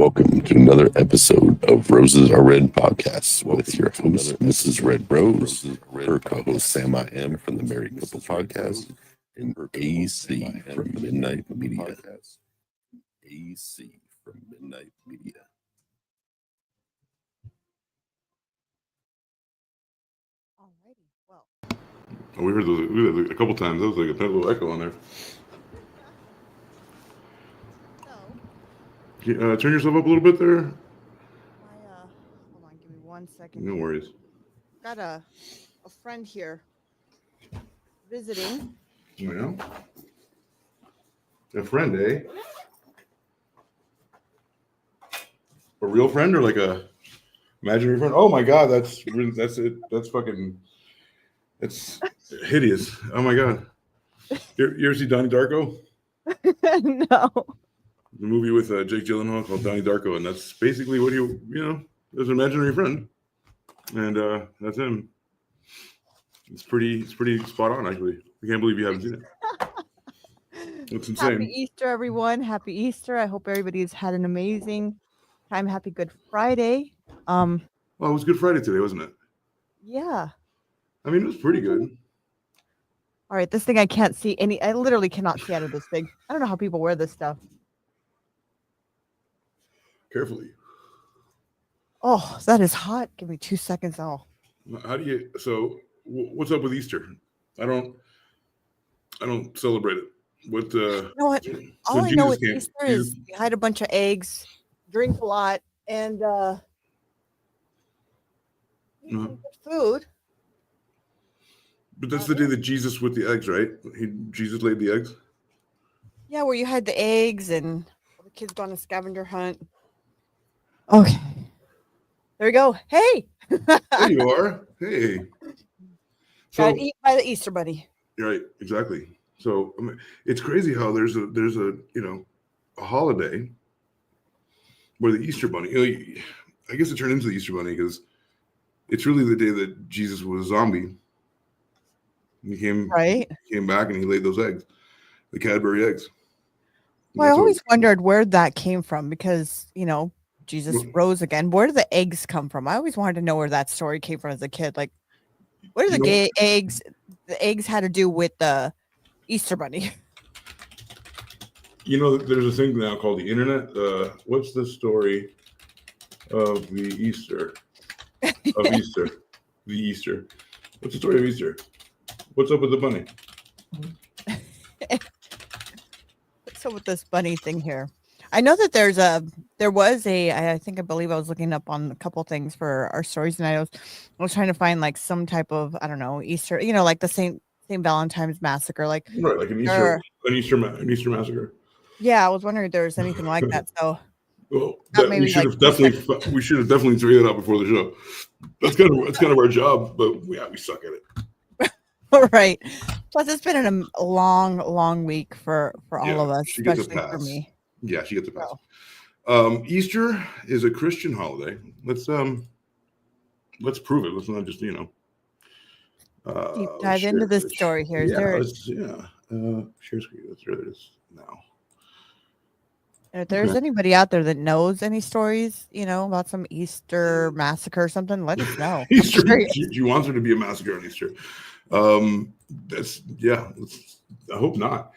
welcome to another episode of Roses Are Red podcast with your host, Mrs. Red Rose, her co-host Sam I Am from the Married Couple Podcast, and AC from Midnight Media. AC from Midnight Media. Alrighty, well. Oh, we heard those a couple times. That was like a little echo on there. Turn yourself up a little bit there. Hold on, give me 1 second. No worries. Got a friend here visiting. Oh, yeah? A friend, eh? A real friend or like a imaginary friend? Oh my God, that's it. That's hideous. Oh my God. You ever see Donnie Darko? No. The movie with Jake Gyllenhaal called Donnie Darko, and that's basically what there's an imaginary friend, and that's him. It's pretty spot on, actually. I can't believe you haven't seen it. It's insane. Happy Easter, everyone! Happy Easter! I hope everybody's had an amazing time. Happy Good Friday. Well, it was Good Friday today, wasn't it? Yeah. I mean, it was pretty good. All right, this thing I can't see any. I literally cannot see out of this thing. I don't know how people wear this stuff. Carefully. Oh, that is hot. Give me 2 seconds. Oh. What's up with Easter? I don't celebrate it. You know what? All I know with Easter is you hide a bunch of eggs, drink a lot, and eat some good food. But that's the day that Jesus with the eggs, right? Jesus laid the eggs? Yeah, where you hide the eggs and the kids go on a scavenger hunt. Okay. There we go. Hey. There you are. Hey. So, got eat by the Easter Bunny. Right. Exactly. So I mean, it's crazy how there's a holiday where the Easter Bunny. I guess it turned into the Easter Bunny because it's really the day that Jesus was a zombie. He came back and he laid those eggs, the Cadbury eggs. Well, I always wondered where that came from because Jesus rose again. Where do the eggs come from? I always wanted to know where that story came from as a kid. Like, what are the eggs? The eggs had to do with the Easter Bunny. There's a thing now called the internet. What's the story of the Easter? Of Easter. The Easter. What's the story of Easter? What's up with the bunny? What's up with this bunny thing here? I know that I believe I was looking up on a couple things for our stories, and I was trying to find like some type of, I don't know, Easter, like the St. Valentine's Massacre, like an Easter massacre. Yeah, I was wondering if there was anything like that. So, well, we should have definitely figured it out before the show. That's kind of our job, but we suck at it. Right. Plus, it's been a long week for all of us, especially for me. Yeah, she gets a pass. Easter is a Christian holiday. Let's prove it. Let's not just deep dive into this story here. Share screen. There it is now. If there's anybody out there that knows any stories, about some Easter massacre or something, let us know. Easter. She wants there to be a massacre on Easter. I hope not.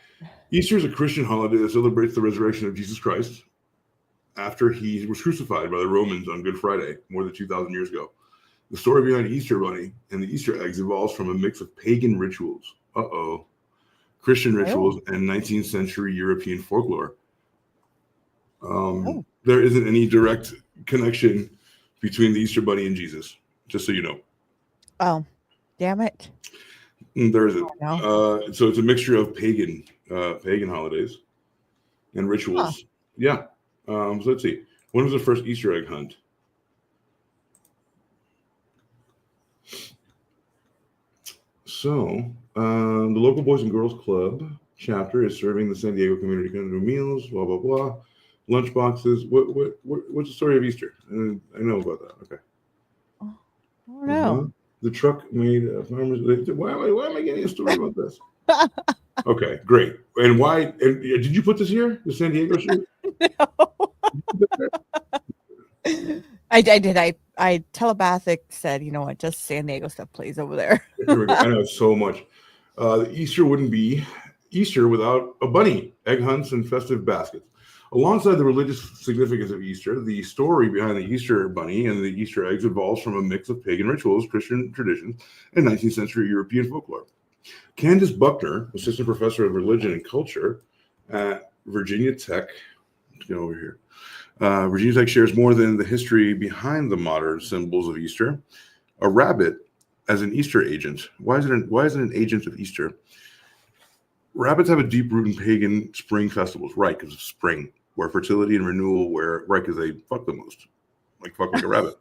Easter is a Christian holiday that celebrates the resurrection of Jesus Christ after he was crucified by the Romans on Good Friday more than 2,000 years ago. The story behind Easter Bunny and the Easter eggs evolves from a mix of pagan rituals, Christian rituals, and 19th century European folklore. There isn't any direct connection between the Easter Bunny and Jesus, just so you know. Oh, damn it. There isn't. So it's a mixture of pagan holidays and rituals. Huh. Yeah. So let's see. When was the first Easter egg hunt? So the local Boys and Girls Club chapter is serving the San Diego community meals, blah, blah, blah. Lunch boxes. What's the story of Easter? I know about that. Okay. I don't know. The truck made farmers. Why am I getting a story about this? Okay, great. And why? And did you put this here? The San Diego shoot? No. I did. I telepathic said, you know what, just San Diego stuff plays over there. Here we go. I know so much. Easter wouldn't be Easter without a bunny, egg hunts, and festive baskets. Alongside the religious significance of Easter, the story behind the Easter bunny and the Easter eggs evolves from a mix of pagan rituals, Christian traditions, and 19th century European folklore. Candace Buckner, assistant professor of religion and culture at Virginia Tech, let's go over here. Virginia Tech shares more than the history behind the modern symbols of Easter. A rabbit as an Easter agent. Why is it an agent of Easter? Rabbits have a deep root in pagan spring festivals, right? Because of spring, where fertility and renewal, right? Because they fuck the most, like fuck like a rabbit.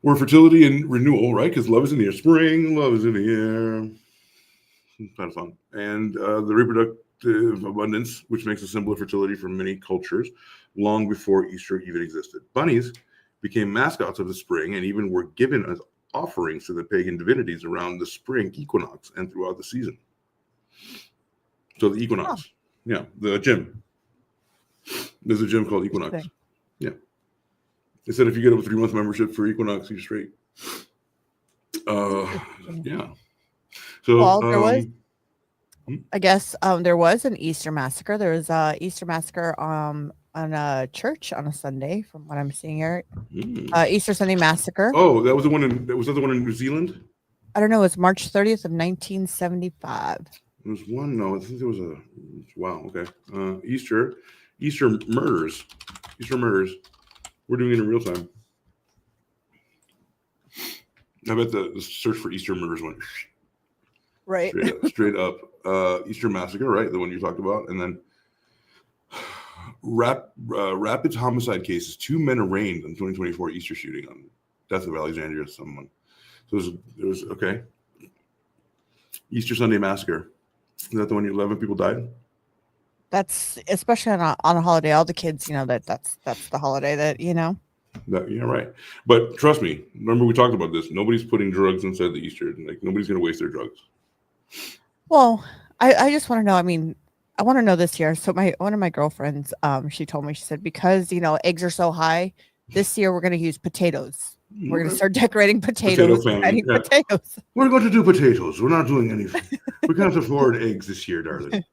Where fertility and renewal, right? Because love is in the air. Spring, love is in the air. Kind of fun. And the reproductive abundance, which makes a symbol of fertility for many cultures, long before Easter even existed. Bunnies became mascots of the spring and even were given as offerings to the pagan divinities around the spring equinox and throughout the season. So the equinox, yeah, the gym. There's a gym called Equinox. Yeah. They said if you get a 3-month membership for Equinox, you're straight. Yeah. So Well, there was, I guess, there was an Easter massacre. There was a Easter massacre on a church on a Sunday, from what I'm seeing here. Easter Sunday massacre. Oh, that was the one in New Zealand? I don't know. It's March 30th of 1975. There was one. No, I think there was a. Wow. Okay. Easter murders. We're doing it in real time. I bet the search for Easter murders went right straight up. Easter massacre, right? The one you talked about, and then Rapids homicide cases. 2 men arraigned in 2024 Easter shooting on death of Alexandria. Someone. So there was okay. Easter Sunday massacre. Is that the one 11 people died? That's especially on a holiday. All the kids, that's the holiday that, Yeah, right. But trust me, remember we talked about this. Nobody's putting drugs inside the Easter. Like nobody's going to waste their drugs. Well, I just want to know. I mean, I want to know this year. So one of my girlfriends, she told me, she said, because, eggs are so high, this year we're going to use potatoes. We're going to start decorating potatoes. Potatoes. We're going to do potatoes. We're not doing anything. We can't afford eggs this year, darling.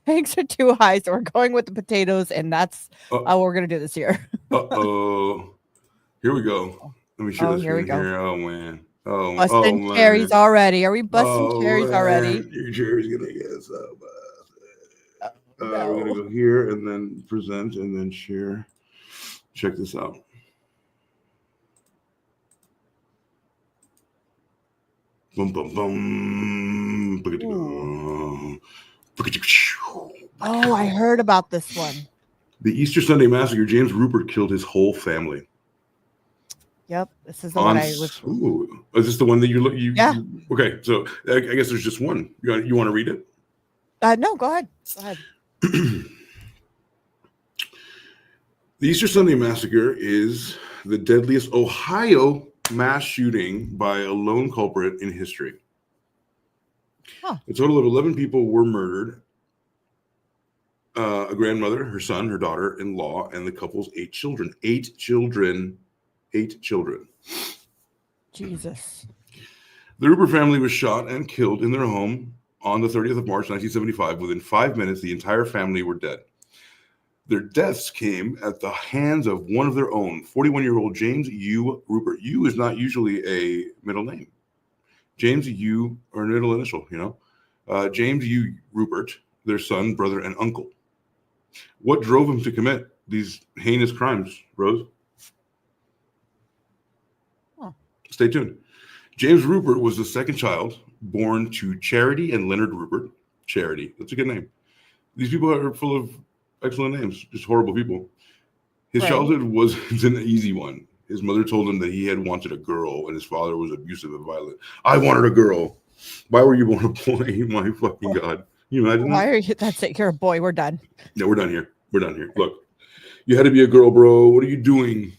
Eggs are too high, so we're going with the potatoes, and that's how we're going to do this year. Here we go. Let me show this here we go. Here. Oh, man. Busting cherries already. Are we busting cherries already? Your cherry's going to get so bad. No. We're going to go here and then present and then share. Check this out. Boom, boom, boom. Oh, I heard about this one. The Easter Sunday massacre. James Rupert killed his whole family. Yep, this is the one I was. Ooh, is this the one that you? Yeah. Okay, so I guess there's just one. You want to read it? No, go ahead. Go ahead. The Easter Sunday massacre is the deadliest Ohio mass shooting by a lone culprit in history. Huh. A total of 11 people were murdered. A grandmother, her son, her daughter-in-law, and the couple's 8 children. 8 children. Jesus. The Rupert family was shot and killed in their home on the 30th of March, 1975. Within 5 minutes, the entire family were dead. Their deaths came at the hands of one of their own, 41-year-old James U. Rupert. U is not usually a middle name. James U, or a middle initial, James U. Rupert, their son, brother, and uncle. What drove him to commit these heinous crimes, Rose? Huh. Stay tuned. James Rupert was the second child born to Charity and Leonard Rupert. Charity, that's a good name. These people are full of excellent names, just horrible people. His childhood wasn't an easy one. His mother told him that he had wanted a girl, and his father was abusive and violent. I wanted a girl. Why were you born a boy? My fucking God. Can you imagine Why that? are you? That's it. You're a boy. We're done. Yeah, we're done here. Look, you had to be a girl, bro. What are you doing?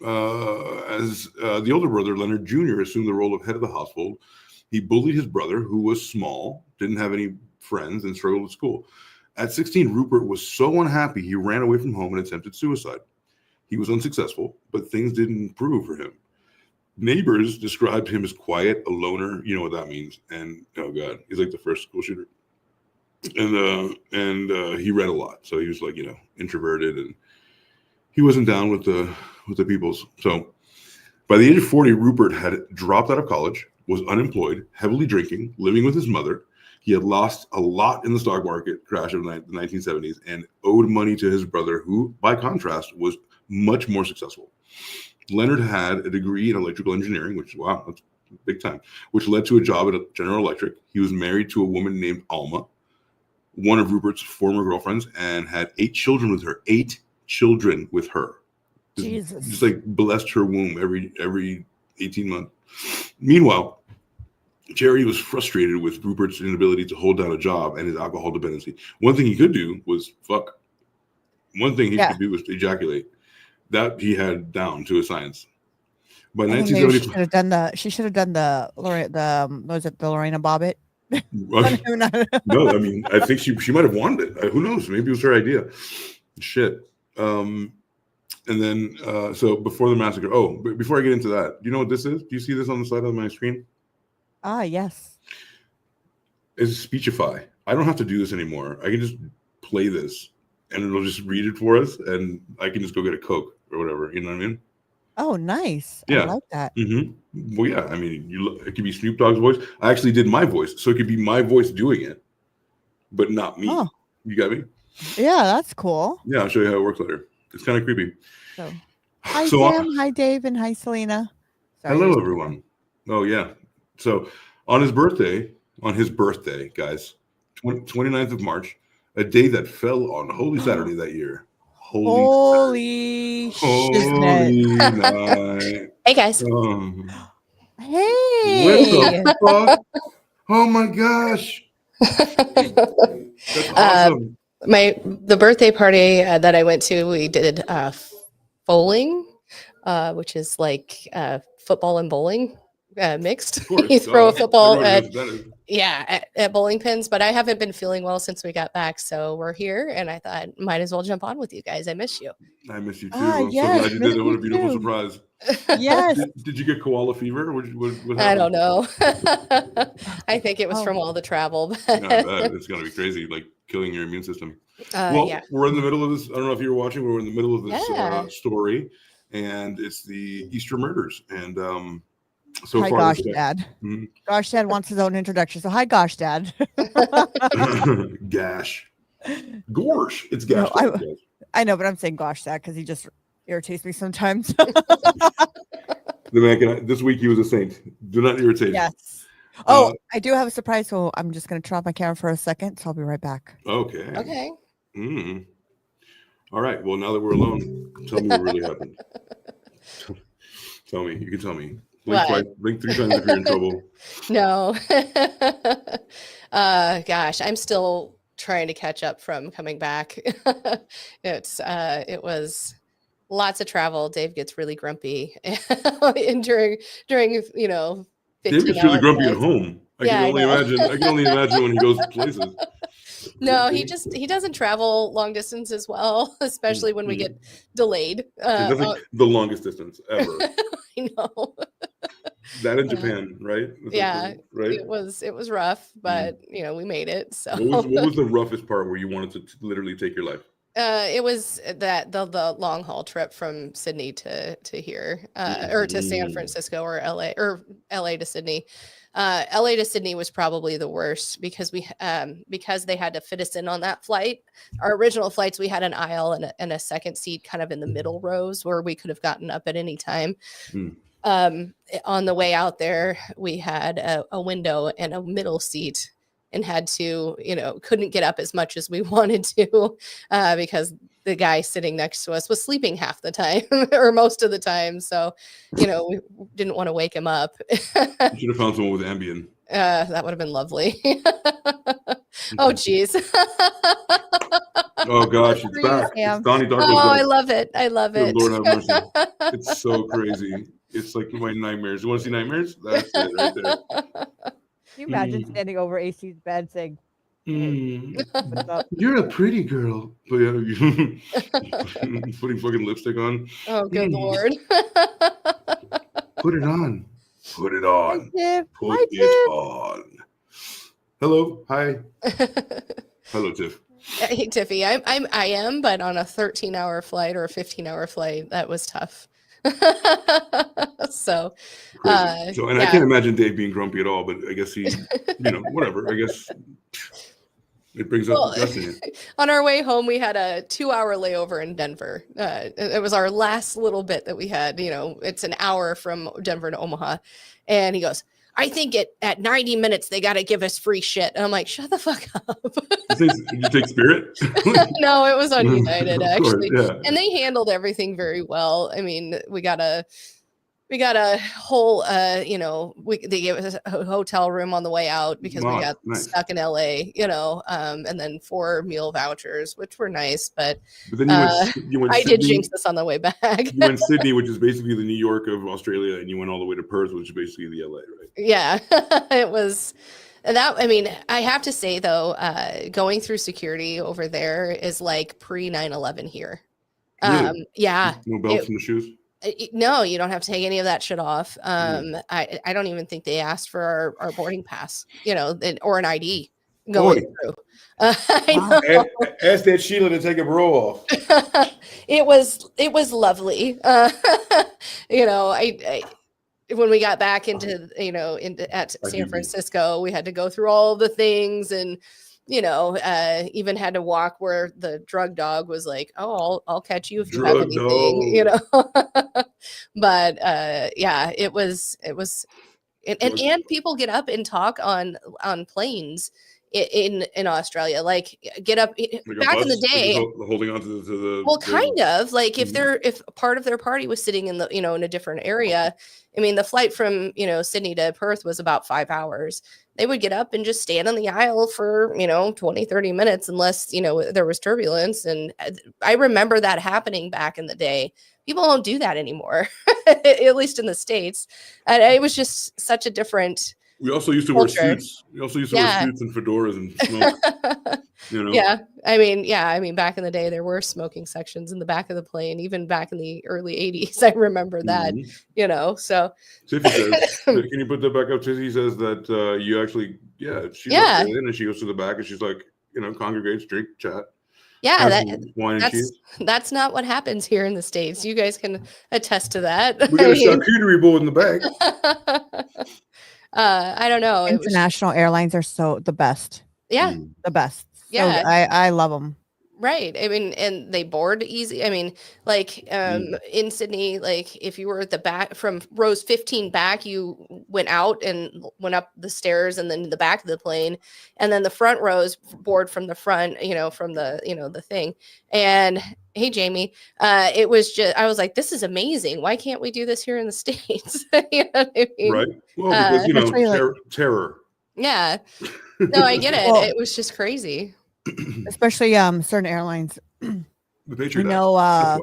As the older brother, Leonard Jr., assumed the role of head of the household. He bullied his brother, who was small, didn't have any friends, and struggled at school. At 16, Rupert was so unhappy he ran away from home and attempted suicide. He was unsuccessful, but things didn't improve for him. Neighbors described him as quiet, a loner. You know what that means. And oh god, he's like the first school shooter. And he read a lot, so he was like, introverted, and he wasn't down with the peoples. So by the age of 40, Rupert had dropped out of college, was unemployed, heavily drinking, living with his mother. He had lost a lot in the stock market crash of the 1970s and owed money to his brother, who, by contrast, was much more successful. Leonard had a degree in electrical engineering, which, wow, that's big time, which led to a job at General Electric. He was married to a woman named Alma, one of Rupert's former girlfriends, and had 8 children with her. 8 children with her. Jesus. Just like blessed her womb every 18 months. Meanwhile, Jerry was frustrated with Rupert's inability to hold down a job and his alcohol dependency. One thing he could do was fuck. One thing he could do was ejaculate. That he had down to a science. By 1975, she should have done the was it the Lorena Bobbitt? No, I mean, I think she might have wanted it. Who knows? Maybe it was her idea. Shit. And then, so before the massacre. Oh, but before I get into that, do you know what this is? Do you see this on the side of my screen? Ah, yes. It's Speechify. I don't have to do this anymore. I can just play this, and it'll just read it for us, and I can just go get a Coke or whatever. You know what I mean? Oh, nice. Yeah. I like that. Mm-hmm. Well, yeah. I mean, it could be Snoop Dogg's voice. I actually did my voice, so it could be my voice doing it, but not me. Oh. You got me? Yeah, that's cool. Yeah, I'll show you how it works later. It's kind of creepy. So, hi Sam, hi Dave, and hi Selena. Sorry, hello, everyone. Oh yeah. So on his birthday, guys, 29th of March, a day that fell on Holy Saturday that year. Holy night. Hey guys. Hey. What the fuck? Oh my gosh. That's awesome. The birthday party that I went to, we did bowling, which is like football and bowling mixed. You throw a football at bowling pins, but I haven't been feeling well since we got back, so we're here, and I thought might as well jump on with you guys. I miss you. I miss you too. I'm so glad you did it. What a beautiful surprise. Yes. Did you get koala fever? What I don't know. I think it was from all the travel. It's going to be crazy, like killing your immune system. We're in the middle of this. I don't know if you're watching. We're in the middle of this story, and it's the Easter murders. And so hi, far, Gosh Dad. Mm-hmm. Gosh Dad wants his own introduction. So hi, Gosh Dad. Gash. Gorsh. It's Gash. No, I know, but I'm saying Gosh Dad because he just irritates me sometimes. The man this week he was a saint. Do not irritate. Yes. Oh, I do have a surprise. So I'm just going to turn off my camera for a second. So I'll be right back. Okay. Okay. All right. Well, now that we're alone, tell me what really happened. Tell me. You can tell me. Blink 3 times if you're in trouble. No. Gosh, I'm still trying to catch up from coming back. It was lots of travel. Dave gets really grumpy and during 15 Dave gets really grumpy at home. I can only imagine when he goes places. No, he doesn't travel long distance as well, especially when we get delayed. The longest distance ever. I know. That in Japan, right? Yeah, right. It was rough, but we made it. So what was the roughest part where you wanted to literally take your life? It was the long haul trip from Sydney to here, or to San Francisco or LA to Sydney. LA to Sydney was probably the worst because because they had to fit us in on that flight. Our original flights, we had an aisle and a second seat kind of in the middle rows where we could have gotten up at any time. On the way out there, we had a window and a middle seat and had to, couldn't get up as much as we wanted to because the guy sitting next to us was sleeping half the time or most of the time. So, we didn't want to wake him up. You should have found someone with Ambien. That would have been lovely. Oh, geez. Oh, gosh, it's back. It's Donnie Darko's back. I love it. I love it. Lord have mercy. It's so crazy. It's like my nightmares. You want to see nightmares? That's it right there. Can you imagine standing over AC's bed saying, What's up? You're a pretty girl. But yeah, you putting fucking lipstick on. Oh, good Mm. lord. Put it on. Put it Hi, on. Tiff. Put Hi, it on. Hello. Hi. Hello, Tiff. Hey, Tiffy, I am, but on a 13-hour flight or a 15-hour flight, that was tough. So, Crazy. So, and I yeah. can't imagine Dave being grumpy at all, but I guess he, whatever. I guess it brings out Well, the best in it. on our way home, we had a 2-hour layover in Denver. It was our last little bit that we had. It's an hour from Denver to Omaha. And he goes, I think at 90 minutes, they got to give us free shit. And I'm like, shut the fuck up. Did you take Spirit? No, it was on United, Of course, actually. yeah. And they handled everything very well. I mean, we got a whole, they gave us a hotel room on the way out because we Wow, got nice. stuck in LA, and then 4 meal vouchers, which were nice. But But then you went I Sydney. did jinx this on the way back. You went Sydney, which is basically the New York of Australia, and you went all the way to Perth, which is basically the LA, right? Yeah, it was that. I mean, I have to say though, going through security over there is like pre 9/11 here. Really? Yeah. No belts in the shoes? No, you don't have to take any of that shit off. I don't even think they asked for our boarding pass, or an ID going through. I know. Ask that Sheila to take a bro off. It was lovely. When we got back into at San Francisco, we had to go through all the things and even had to walk where the drug dog was like, oh, I'll catch you if you have anything, but yeah, it was and people get up and talk on planes in Australia, like get up back in the day, holding on to the well, kind of like if part of their party was sitting in the in a different area. I mean, the flight from Sydney to Perth was about 5 hours. They would get up and just stand on the aisle for 20-30 minutes unless there was turbulence. And I remember that happening back in the day. People don't do that anymore, at least in the States. And it was just such a different We also used to culture. wear suits. We also used to wear suits and fedoras and smoke. Yeah. I mean, back in the day, there were smoking sections in the back of the plane, even back in the early 80s. I remember that, so. Tiffy says, can you put that back up? Tiffy says that you actually, she's Yeah. in and she goes to the back and she's like, congregates, drink, chat. Yeah, wine and cheese. That's not what happens here in the States. You guys can attest to that. We got a charcuterie board in the back. I don't know. International airlines are the best. Yeah. The best. Yeah. So I love them. Right. I mean, and they board easy. I mean, like in Sydney, like if you were at the back from rows 15 back, you went out and went up the stairs and then the back of the plane. And then the front rows board from the front, from the, the thing. And hey, Jamie, it was just, I was like, this is amazing. Why can't we do this here in the States? You know what I mean? Right. Well, because, terror. Yeah. No, I get it. Well, it was just crazy. Especially certain airlines. The Patriot Act.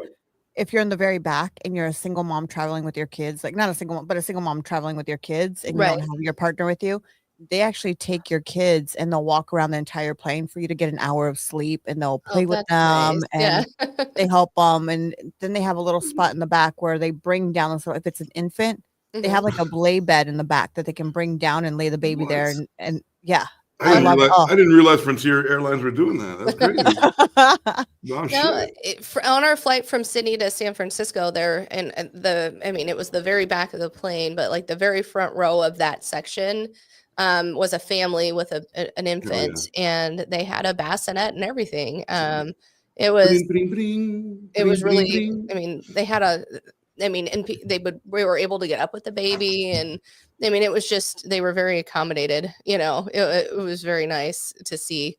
If you're in the very back and you're a single mom traveling with your kids, like not a single mom, but a single mom traveling with your kids, and you don't have your partner with you, they actually take your kids and they'll walk around the entire plane for you to get an hour of sleep, and they'll play with them and they help them. And then they have a little spot in the back where they bring down. So if it's an infant, they have like a lay bed in the back that they can bring down and lay the baby there. And yeah. I didn't realize Frontier Airlines were doing that. That's crazy. On our flight from Sydney to San Francisco, there and it was the very back of the plane, but like the very front row of that section was a family with an infant, and they had a bassinet and everything. It was really. I mean, they had we were able to get up with the baby, and I mean, it was just, they were very accommodated, it was very nice to see,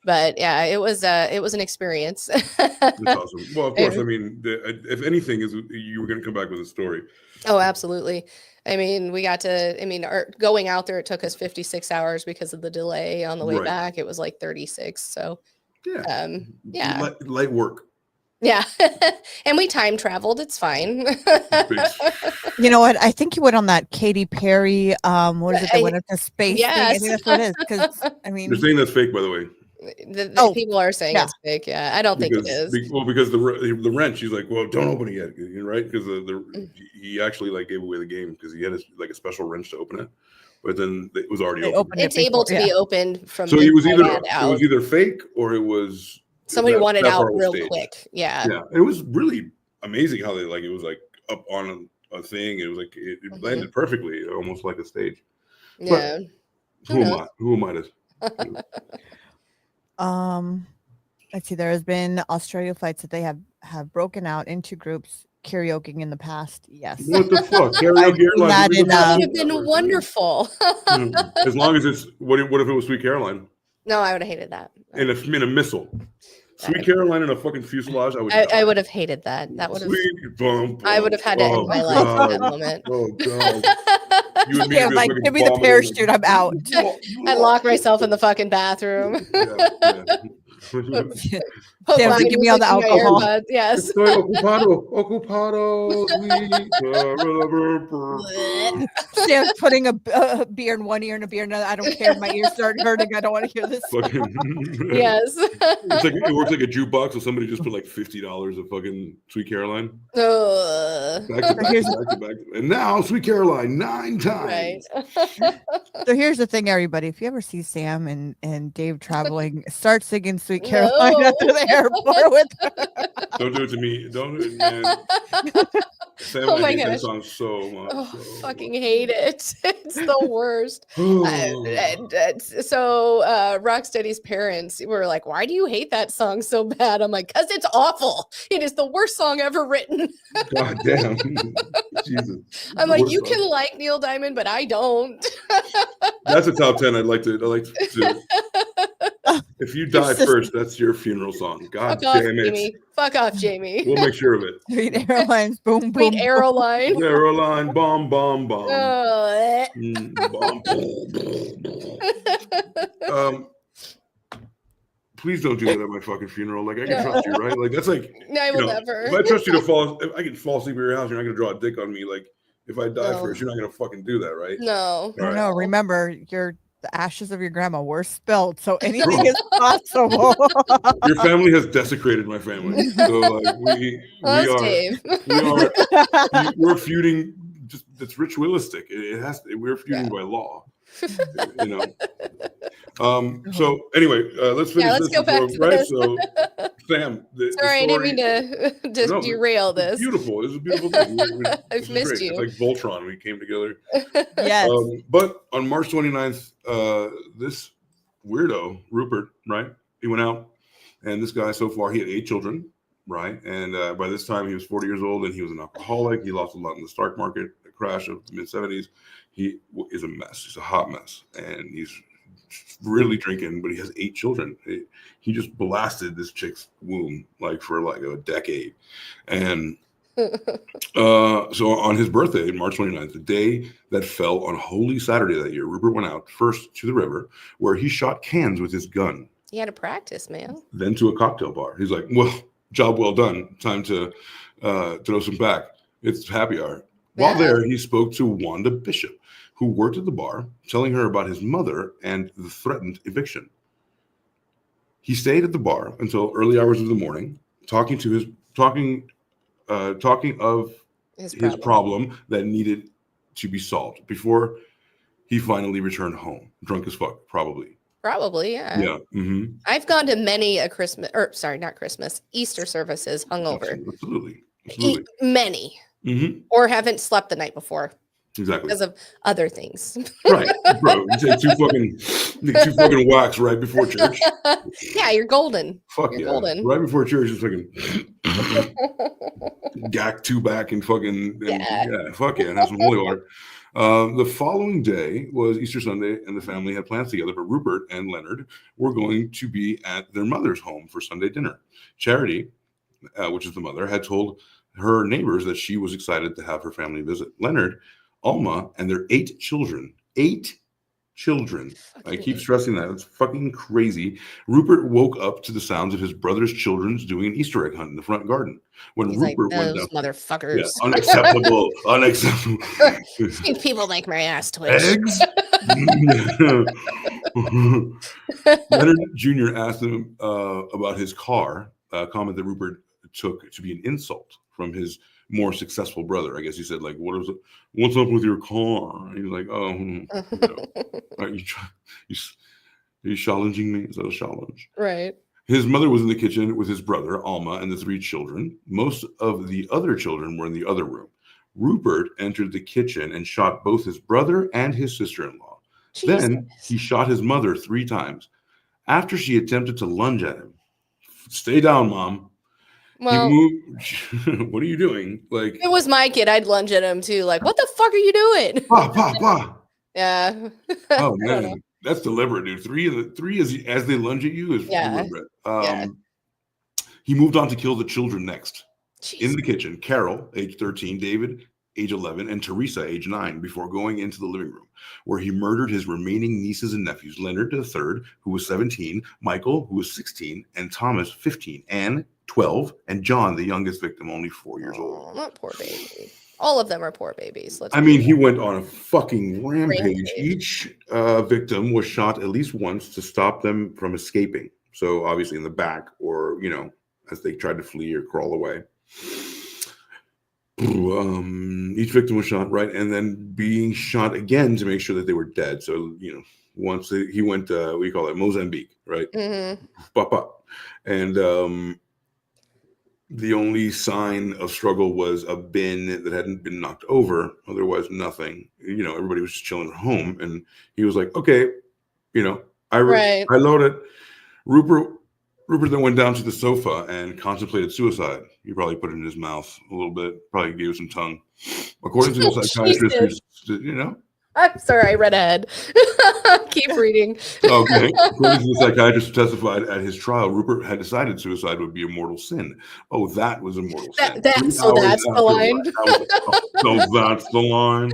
but yeah, it was an experience. That's awesome. Well, of course, I mean, if anything you were going to come back with a story. Oh, absolutely. I mean, going out there, it took us 56 hours because of the delay. On the way back, it was like 36. So light work. Yeah. And we time traveled. It's fine. You know what? I think you went on that Katy Perry. What is it? That went up to space thing. I Yes. think that's what it is. Because I mean, They're saying that's fake, by the way. The people are saying yeah. it's fake. Yeah, I don't think it is. Because the wrench, he's like, well, don't open it yet, right? Because he actually like gave away the game because he had a special wrench to open it, but then it was already open. It's able to be opened from. So it was out. either fake or it was somebody wanted out real stage. quick. Yeah. Yeah, it was really amazing how they it was like up on a thing. It was like it landed perfectly, almost like a stage. Yeah. But who am I to? Let's see. There has been Australia flights that they have broken out into groups karaokeing in the past. Yes. What the fuck? Karaoke airline. That would have been wonderful. As long as it's what if it was Sweet Caroline? No, I would have hated that. In a missile. Sweet Caroline in a fucking fuselage. I would have hated that. That would have. I would have had to end my life at that moment. Oh god. Yeah, like give me the parachute. I'm out. I'd lock myself in the fucking bathroom. Sam, give me all the alcohol. Yes. Ocupado. Sam's putting a beer in one ear and a beer in another. I don't care. My ears start hurting. I don't want to hear this. Yes. It works like a jukebox, so somebody just put like $50 of fucking Sweet Caroline. Back to back. And now Sweet Caroline 9 times. Right. So here's the thing, everybody. If you ever see Sam and Dave traveling, start singing Sweet Caroline after the airport with her. Don't do it to me. Don't do it, man. Sam, Oh my I hate that gosh. song so much. Oh, so fucking hate it. It's the worst. much. So Rocksteady's parents were like, why do you hate that song so bad? I'm like, because it's awful. It is the worst song ever written. God damn. Jesus. I'm like, Worst you song. can like Neil Diamond, but I don't. That's a top 10 I'd like to if you die first, that's your funeral song. God Fuck off, damn it. Jamie. Fuck off, Jamie. We'll make sure of it. Sweet Airlines, boom, boom. Sweet Aeroline. Caroline, bomb, bomb, bomb. Oh, Bomb. Please don't do that at my fucking funeral. Like I can trust you, right? Like that's like I will never. If I trust you to fall, if I can fall asleep at your house, you're not gonna draw a dick on me. Like if I die first, you're not gonna fucking do that, right? No. All right. No, remember, the ashes of your grandma were spilled, so anything is possible. Your family has desecrated my family. So like we're feuding. Just that's ritualistic. It has to. We're feuding by law. You know. So anyway, let's finish. Let's this go back before, to right? this. So Sam, Sorry, I didn't mean to derail this. Beautiful. This is a beautiful thing. I've missed you. It's like Voltron. We came together. Yes. But on March 29th, this weirdo, Rupert, right? He went out, and this guy, so far, he had 8 children, right? And by this time, he was 40 years old, and he was an alcoholic. He lost a lot in the stock market, the crash of the mid-70s. He is a mess. He's a hot mess, and he's really drinking, but he has 8 children. He just blasted this chick's womb for a decade. And so on his birthday, March 29th, the day that fell on Holy Saturday that year, Rupert went out first to the river where he shot cans with his gun. He had to practice, man. Then to a cocktail bar. He's like, well, job well done. Time to throw some back. It's happy hour. While there, he spoke to Wanda Bishop, who worked at the bar, telling her about his mother and the threatened eviction. He stayed at the bar until early hours of the morning, talking of his problem that needed to be solved before he finally returned home, drunk as fuck, probably. Probably, yeah. Yeah. Mm-hmm. I've gone to many Easter services hungover. Absolutely. Many. Mm-hmm. Or haven't slept the night before. Exactly. Because of other things. Right, bro. You take two fucking whacks right before church. Yeah, you're golden. Fuck you're yeah. Golden. Right before church, just fucking gack 2 back and fucking fuck yeah, and have some holy water. The following day was Easter Sunday, and the family had plans together, but Rupert and Leonard were going to be at their mother's home for Sunday dinner. Charity, which is the mother, had told her neighbors that she was excited to have her family visit. Leonard, Alma, and their 8 children, 8 children. I Fucking keep stressing that. It's fucking crazy. Rupert woke up to the sounds of his brother's children doing an Easter egg hunt in the front garden. When He's like, Rupert went those down, motherfuckers. unacceptable, unacceptable. These people make my ass twitch. Eggs? Leonard Jr. asked him about his car, a comment that Rupert took to be an insult from his more successful brother. I guess he said, like, what's up with your car? And he was like, are you challenging me? Is that a challenge? Right. His mother was in the kitchen with his brother, Alma, and the 3 children. Most of the other children were in the other room. Rupert entered the kitchen and shot both his brother and his sister-in-law. Then he shot his mother 3 times. After she attempted to lunge at him, stay down, Mom. Well, He moved. What are you doing? Like, it was my kid. I'd lunge at him too. Like, what the fuck are you doing? bah, bah, bah. Yeah. Oh I don't know. man, that's deliberate, dude. 3 as they lunge at you is Yeah. deliberate. Yeah. He moved on to kill the children next. In Jeez. the kitchen, Carol, age 13, David, age 11, and Teresa, age 9, before going into the living room, where he murdered his remaining nieces and nephews, Leonard III, who was 17, Michael, who was 16, and Thomas, 15, Anne, 12, and John, the youngest victim, only 4 years old. Oh, not poor baby. All of them are poor babies. I mean, he went on a fucking rampage. Each victim was shot at least once to stop them from escaping. So obviously in the back, or, as they tried to flee or crawl away. Each victim was shot, right, and then being shot again to make sure that they were dead. So, once he went, what do you call it, Mozambique, right? Mm-hmm. And the only sign of struggle was a bin that hadn't been knocked over. Otherwise, nothing. Everybody was just chilling at home, and he was like, "Okay, I load it." Rupert then went down to the sofa and contemplated suicide. He probably put it in his mouth a little bit, probably gave it some tongue. According to the psychiatrist, I'm sorry, I read ahead. Keep reading. Okay. According to the psychiatrist who testified at his trial, Rupert had decided suicide would be a mortal sin. Oh, that was a mortal sin. That's the line. So that's the line.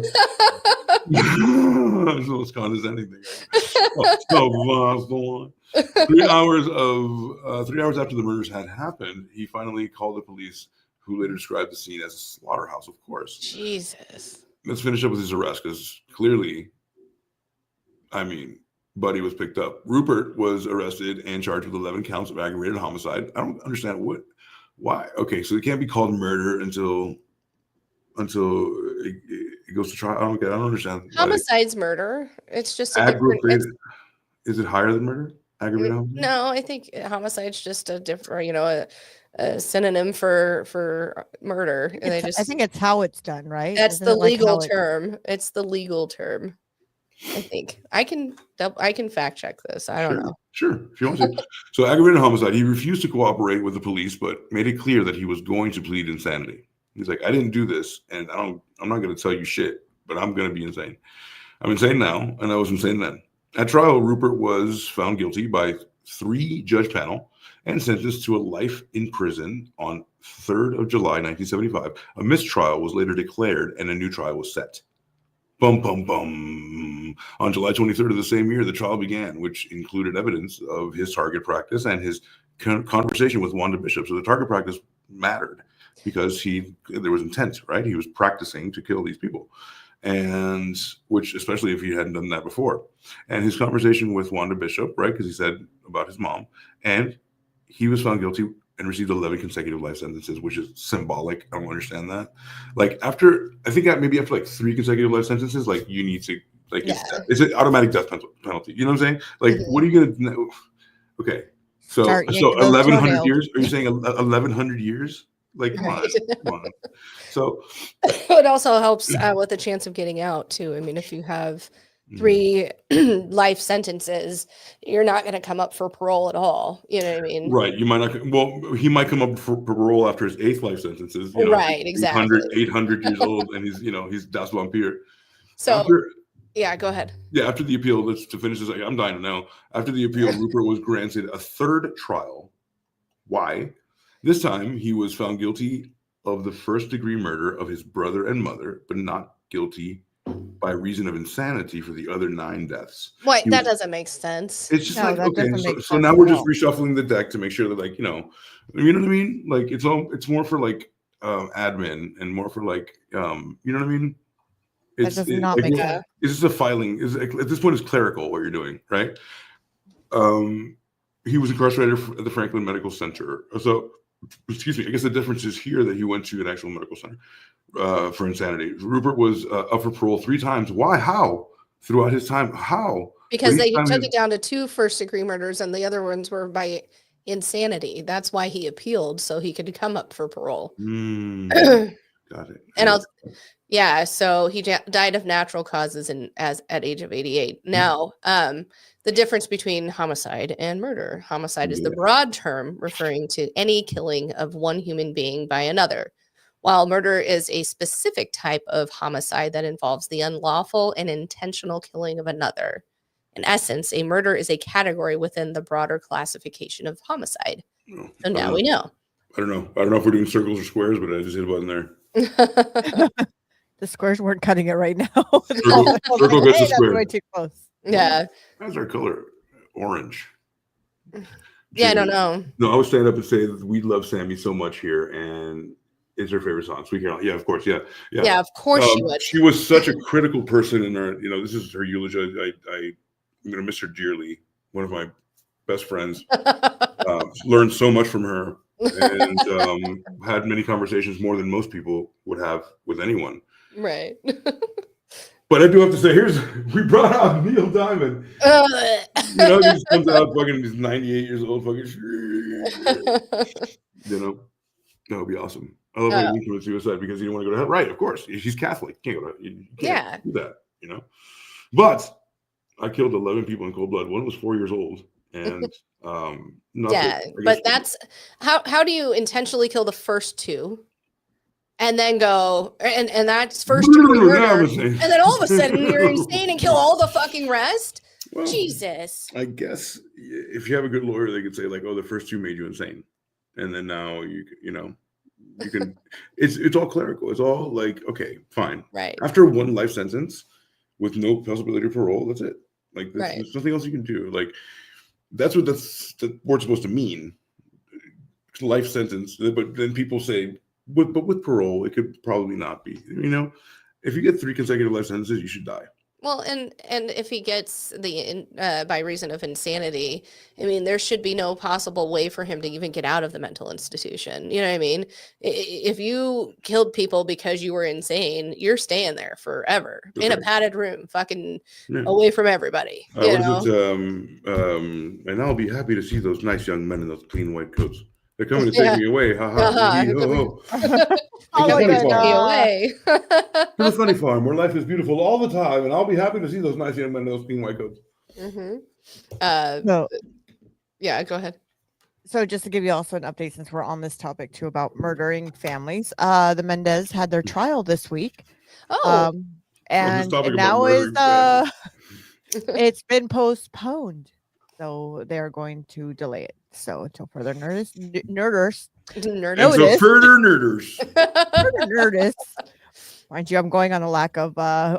So it's condescending thing. So that's the line. 3 hours after the murders had happened, he finally called the police, who later described the scene as a slaughterhouse, of course. Jesus. Let's finish up with his arrest, because clearly, Buddy was picked up. Rupert was arrested and charged with 11 counts of aggravated homicide. I don't understand why. Okay, so it can't be called murder until it goes to trial. I don't understand. Homicide's murder. It's just a aggravated. Is it higher than murder? Aggravated homicide? No, I think homicide's just a different, a synonym for murder. And I think it's how it's done, right? That's Isn't the it like legal term. It's the legal term. I think I can fact check this. I don't know. Sure, if you want to. So aggravated homicide. He refused to cooperate with the police, but made it clear that he was going to plead insanity. He's like, I didn't do this, and I'm not going to tell you shit, but I'm going to be insane. I'm insane now, and I was insane then. At trial, Rupert was found guilty by 3-judge panel and sentenced to a life in prison on 3rd of July, 1975. A mistrial was later declared, and a new trial was set. Bum, bum, bum. On July 23rd of the same year, the trial began, which included evidence of his target practice and his conversation with Wanda Bishop. So the target practice mattered because there was intent, right? He was practicing to kill these people. And which, especially if he hadn't done that before. And his conversation with Wanda Bishop, right? Because he said about his mom. And he was found guilty and received 11 consecutive life sentences, which is symbolic. I don't understand that. Like after 3 consecutive life sentences, like you need to, like, it's an automatic death penalty. You know what I'm saying? Like, what are you going to, okay. So 1,100 years? Are you saying 1,100 years? Like, come on. So it also helps with the chance of getting out too. I mean, if you have 3 life sentences, you're not going to come up for parole at all. You know what I mean? Right. You might not. Well, he might come up for parole after his 8th life sentences. Right. Exactly. 800 years old, and he's Das Vampire. So yeah, go ahead. Yeah. After the appeal, to finish this, I'm dying to know. After the appeal, Rupert was granted a 3rd trial. Why? This time, he was found guilty of the 1st-degree murder of his brother and mother, but not guilty by reason of insanity for the other 9 deaths. Wait, He that was- doesn't make sense. It's just No, like, that okay, doesn't so, make so sense now at we're just all. reshuffling the deck to make sure that, like, you know what I mean? Like, it's more for like admin and more for like, you know what I mean? That does not like, make we're- sense. It's just a filing. Is at this point, it's clerical what you're doing, right? He was incarcerated at the Franklin Medical Center. So, excuse me. I guess the difference is here that he went to an actual medical center for insanity. Rupert was up for parole 3 times. Why? How? Throughout his time, how? Because But they each time took his- it down to 2 first-degree murders, and the other ones were by insanity. That's why he appealed, so he could come up for parole. Got it. And yeah, so he died of natural causes at age of 88. Now, the difference between homicide and murder. Homicide is the broad term referring to any killing of one human being by another, while murder is a specific type of homicide that involves the unlawful and intentional killing of another. In essence, a murder is a category within the broader classification of homicide. Oh, So now we know. I don't know. I don't know if we're doing circles or squares, but I just hit a button there. The squares weren't cutting it right now. Circle gets a That's square. way too close. Yeah. How's our color? Orange. Yeah, I don't Jimmy. know. No, I would stand up and say that we love Sammy so much here, and it's her favorite song. Sweet Caroline. Yeah, of course. Yeah. Yeah, of course she would. She was such a critical person in our, this is her eulogy. I'm going to miss her dearly. One of my best friends. Learned so much from her and had many conversations, more than most people would have with anyone. Right. But I do have to say, we brought out Neil Diamond. He just comes out fucking, he's 98 years old, fucking, that would be awesome. I love how he committed suicide because he didn't want to go to hell. Right, of course. He's Catholic. You can't go to, you can't do that, But I killed 11 people in cold blood. One was 4 years old. And but that's how do you intentionally kill the first 2 and then go and that's first degree murder, and then all of a sudden you're insane and kill all the fucking rest? Well, Jesus. I guess if you have a good lawyer, they could say like, oh, the first 2 made you insane, and then now you can it's all clerical. It's all like, okay, fine, right, after 1 life sentence with no possibility of parole, that's it. Like there's nothing else you can do. Like that's what the word's supposed to mean, life sentence. But then people say, but with parole, it could probably not be. If you get 3 consecutive life sentences, you should die. Well, and if he gets by reason of insanity, I mean, there should be no possible way for him to even get out of the mental institution. You know what I mean? If you killed people because you were insane, you're staying there forever. That's in a padded room, fucking away from everybody. And I'll be happy to see those nice young men in those clean white coats. They're coming to take me away. Ha ha. Take me away. To the funny farm where life is beautiful all the time, and I'll be happy to see those nice young men in those clean white coats. Yeah, go ahead. So just to give you also an update, since we're on this topic too about murdering families, the Mendez had their trial this week. And now is it's been postponed, so they're going to delay it. So until further notice. Mind you, I'm going on a lack of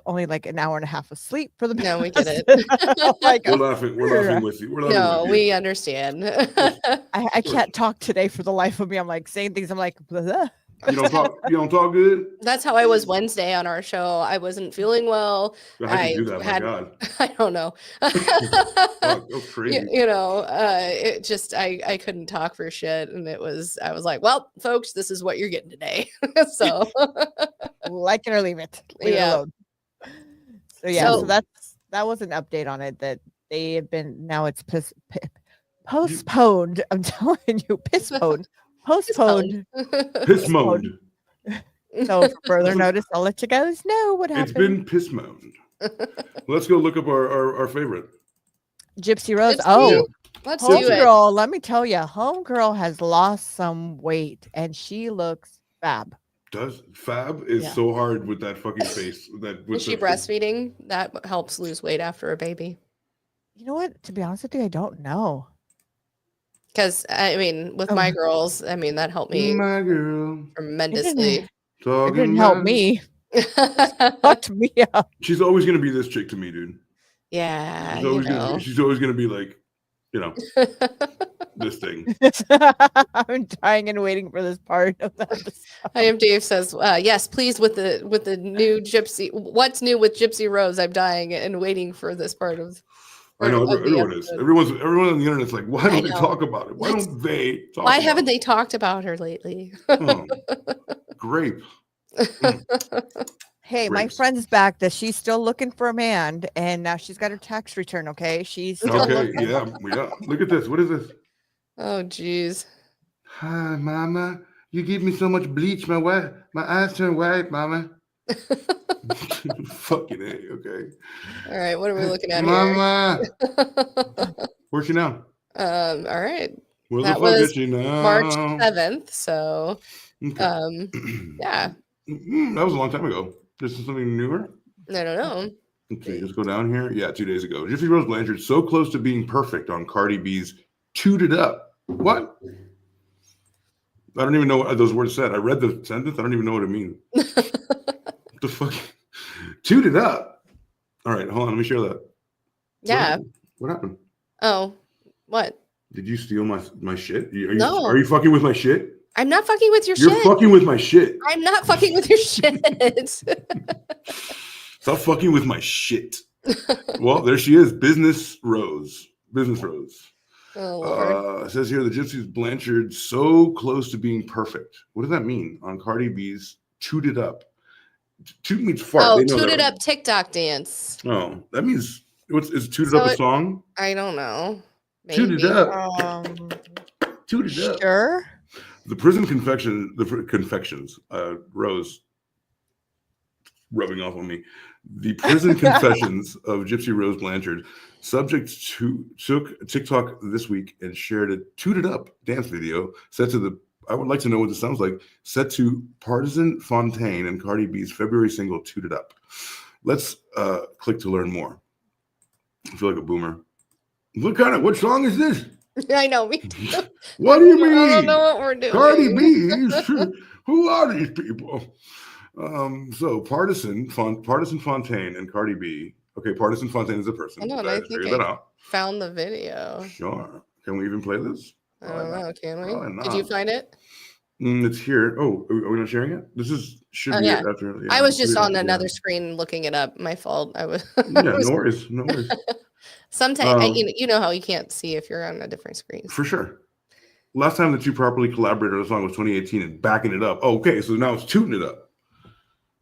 only like an hour and a half of sleep for the. No, we get it. We're laughing with you. We understand. I can't talk today for the life of me. I'm like saying things. I'm like, blah. You don't talk good. That's how I was Wednesday on our show. I wasn't feeling well. I do that. My God. I don't know. That was crazy. It just I couldn't talk for shit, and I was like, well, folks, this is what you're getting today. So like it or leave it. Leave it alone. So that was an update on it that they have been now it's postponed. I'm telling you, postponed. Pismoned. So for further notice, I'll let you guys know what happened. It's been pismoned. Let's go look up our favorite. Gypsy Rose. Let's do it. Homegirl, let me tell you, Homegirl has lost some weight and she looks fab. Fab is so hard with that fucking face. Is she breastfeeding? That helps lose weight after a baby. You know what? To be honest with you, I don't know. Because I mean, with my girls, I mean that helped me my girl tremendously. It didn't help me. Fucked me up. She's always gonna be this chick to me, dude. Yeah, She's you always know. she's always gonna be like, you know, this thing. I'm dying and waiting for this part of the episode. I am Dave says, yes, please with the new Gypsy. What's new with Gypsy Rose? I'm dying and waiting for this part of. I know of the everyone is. episode. Everyone on the internet's like, why I don't they know. talk about it? Why don't they talk Why about haven't it? they talked about her lately? Oh, grape. Hey, my Grapes. friend's back that she's still looking for a man, and now she's got her tax return. Okay, she's still Okay, looking. yeah. Look at this. What is this? Oh, geez. Hi, mama. You give me so much bleach, my eyes turn white, mama. Fucking A, okay. All right, what are we looking at here? Mama. Where's she now? All right, Where That the fuck was is she now? March 7th. So, Okay. yeah, That was a long time ago. This is something newer. I don't know. Okay, let's go down here. Yeah, 2 days ago. Gypsy Rose Blanchard so close to being perfect on Cardi B's "Tooted Up." What? I don't even know what those words said. I read the sentence. I don't even know what it means. What the fuck? Tooted up. All right, hold on. Let me share that. Yeah. What happened? Oh, what? Did you steal my shit? No. Are you fucking with my shit? I'm not fucking with your You're shit. fucking with my shit. I'm not fucking with your shit. Stop fucking with my shit. Well, there she is. Business Rose. Oh, Lord. It says here the Gypsy Blanchard so close to being perfect. What does that mean on Cardi B's "Tooted Up"? Toot means fart. Oh, They know Tooted that. Up TikTok dance. Oh, that means is "Tooted So Up" a song? I don't know. Tooted Maybe. up. Tooted up. Sure. The prison confections, Rose rubbing off on me. The prison confessions of Gypsy Rose Blanchard, subject to took TikTok this week and shared a "Tooted Up" dance video set to the. I would like to know what this sounds like. Set to Partisan Fontaine and Cardi B's February single "Tooted Up." Let's click to learn more. I feel like a boomer. What song is this? I know. Me too. What do you mean? I don't know what we're doing. Cardi B. Who are these people? So Partisan Fontaine and Cardi B. Okay, Partisan Fontaine is a person. Hold on, I I think figured that out. Found the video. Sure. Can we even play this? I don't know. Can we? Probably Did you not. find it? It's here. Oh, are we not sharing it? Should Oh, be yeah. it after. Yeah, I was just yeah, on yeah. another screen looking it up. My fault. I was. Yeah, no worries. Sometimes you know how you can't see if you're on a different screen. For sure. Last time that you properly collaborated on a song was 2018 and backing it up. Oh, okay, so now it's tooting it up.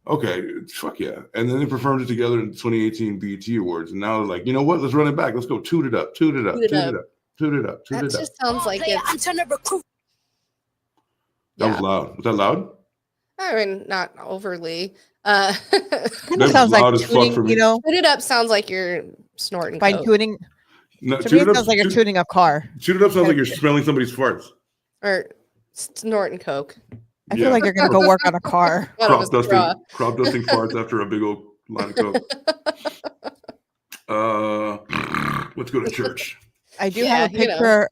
Okay, fuck yeah. And then they performed it together in 2018 BET Awards. And now they're like, you know what? Let's run it back. Let's go toot it up, toot it up, toot it up, toot it up, toot That it up. just sounds like it's. I'm trying to recruit. That was loud. Was that loud? I mean, not overly. Kind That of sounds loud like as fuck for tuning, me. you know, Put it up sounds like you're snorting. fine coke. tuning. No, To me, toot it it up. sounds like you're tuning a car. Toot it up sounds like you're smelling somebody's farts. Or snorting coke. I feel like you're gonna go work on a car. Out of a straw. crop dusting farts after a big old line of coke. Let's go to church. I do Yeah, have a you know. picture.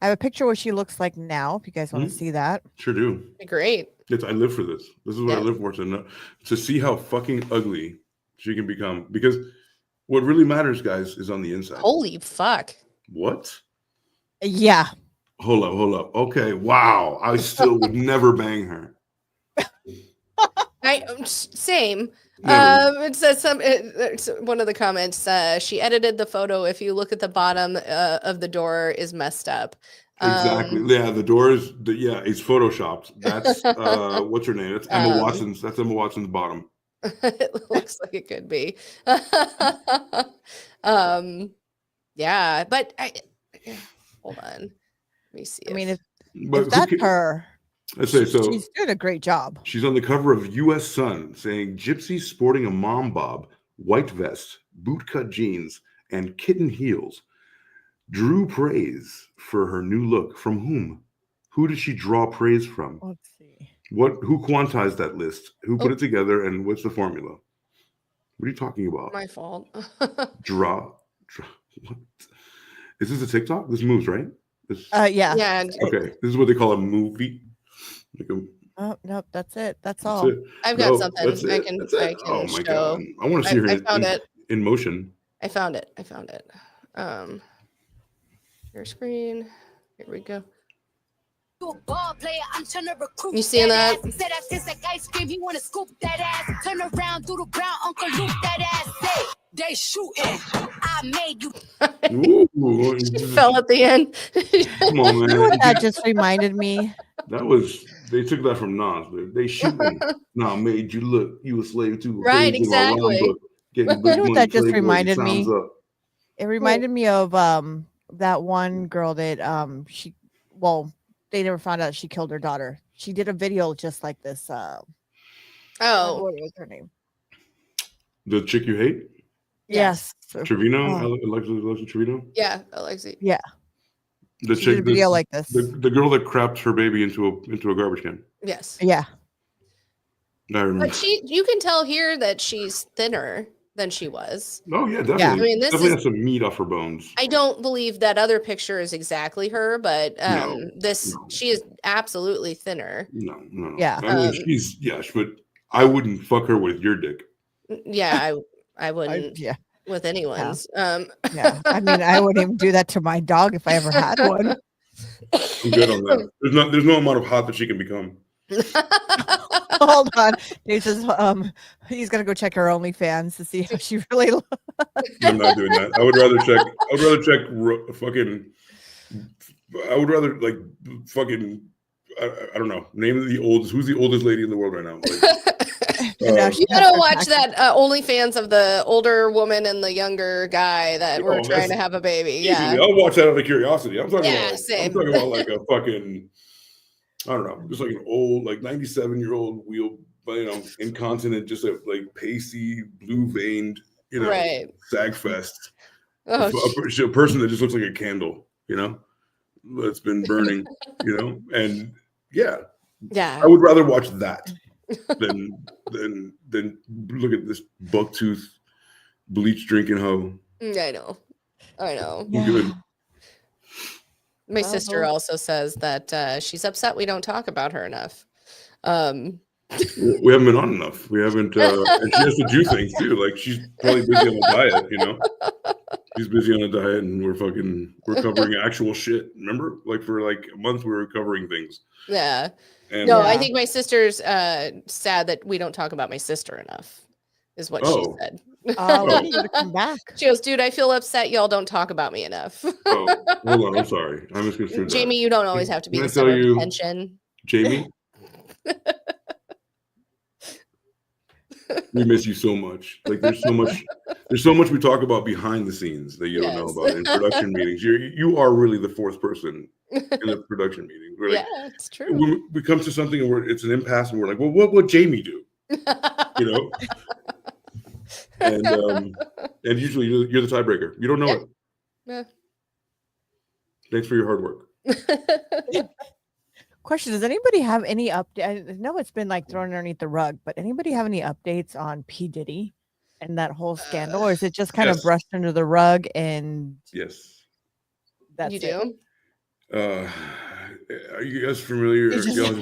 I have a picture what she looks like now. If you guys want to see that, Sure do. Great. I live for this. This is what I Yeah. live for, to see how fucking ugly she can become. Because what really matters, guys, is on the inside. Holy fuck. What? yeah. Hold up. Okay, wow. I still would never bang her. Same. Never. It says it's one of the comments. She edited the photo. If you look at the bottom of the door, is messed up. Exactly. Yeah, the doors. It's photoshopped. That's what's her name? That's Emma Watson's. That's Emma Watson's bottom. It looks like it could be. Yeah, but hold on. Let me see. I mean, if But that's her, let's say so. she's doing a great job. She's on the cover of U.S. Sun saying Gypsy sporting a mom bob, white vest, bootcut jeans, and kitten heels. Drew praise for her new look. From whom? Who did she draw praise from? Let's see. Who quantized that list? Who put it together, and what's the formula? What are you talking about? My fault. Draw. What? Is this a TikTok? This moves, right? Yeah. Yeah. Okay. This is what they call a movie. Like Oh, nope, that's it. That's That's all. it. I've got No, something that's I it. can That's it. Oh my god! show. I want to see her I found it. in motion. I found it. Your screen. Here we go. You seeing that? Said I taste like ice cream. He wanna scoop that ass. Turn around through the ground, Uncle Luke that ass. Say they shooting. I made you. Ooh, Fell at the end. come on, You know man! what that just reminded me? That was they took that from Nas. They shooting. Nah, made you look. You a slave too. Right, exactly. Getting You know what that just Playboy, reminded me? sounds up. It reminded me of that one girl that they never found out she killed her daughter. She did a video just like this. Oh, What was her name? The chick you hate, Yes. Trevino, Oh. Alexa Trevino. yeah, Alexi. The She chick, did a video like this. the girl that crapped her baby into a garbage can. Yes. Yeah. I remember. But you can tell here that she's thinner than she was. Oh yeah, definitely. Yeah. I mean, this definitely is- has some meat off her bones. I don't believe that other picture is exactly her, but No. she is absolutely thinner. No. Yeah. I mean, but I wouldn't fuck her with your dick. Yeah, I wouldn't Yeah. with anyone's. Yeah. I mean, I wouldn't even do that to my dog if I ever had one. I'm good on that. There's no amount of hot that she can become. Hold on. He says he's gonna go check her OnlyFans to see how she really looks. I'm not doing that. I would rather check fucking. I would rather like fucking. I don't know. Name the oldest. Who's the oldest lady in the world right now? Like, Now she You has gotta her watch tax- that OnlyFans of the older woman and the younger guy that were Oh, trying to that's- have a baby. easily. Yeah. I'll watch that out of curiosity. I'm talking Yeah, about. same. I'm talking about like a fucking. I don't know, just like an old, like 97-year-old incontinent, just a like pasty, blue veined, Right. sag fest. Oh, A person that just looks like a candle, that's been burning, and yeah, yeah. I would rather watch that than look at this bucktooth bleach drinking hoe. I know. Yeah. Good. My sister Uh-huh. also says that she's upset we don't talk about her enough. We haven't been on enough. We haven't, and she has to do things too. Like she's probably busy on a diet, She's busy on a diet, and we're covering actual shit. Remember, like for like a month, we were covering things. Yeah. And No, I Yeah. think my sister's sad that we don't talk about my sister enough, is what she Oh. said. Oh, we need you to come back. She goes, dude, I feel upset y'all don't talk about me enough. oh, hold on, I'm sorry, I misconstrued that. Jamie, you don't always have to be Can I the center tell of you- attention. Jamie, we miss you so much. Like there's so much we talk about behind the scenes that you don't know Yes. about in production meetings. You are really the fourth person in the production meeting. We're like, Yeah, it's true. when we come to something and it's an impasse, and we're like, well, what would Jamie do? And usually you're the tiebreaker. You don't know it. Yeah. Thanks for your hard work. Question: does anybody have any update? I know it's been like thrown underneath the rug, but anybody have any updates on P. Diddy and that whole scandal, or is it just kind of Yes. brushed under the rug and Yes. that's You it? do? Are you guys familiar? It's just- y'all-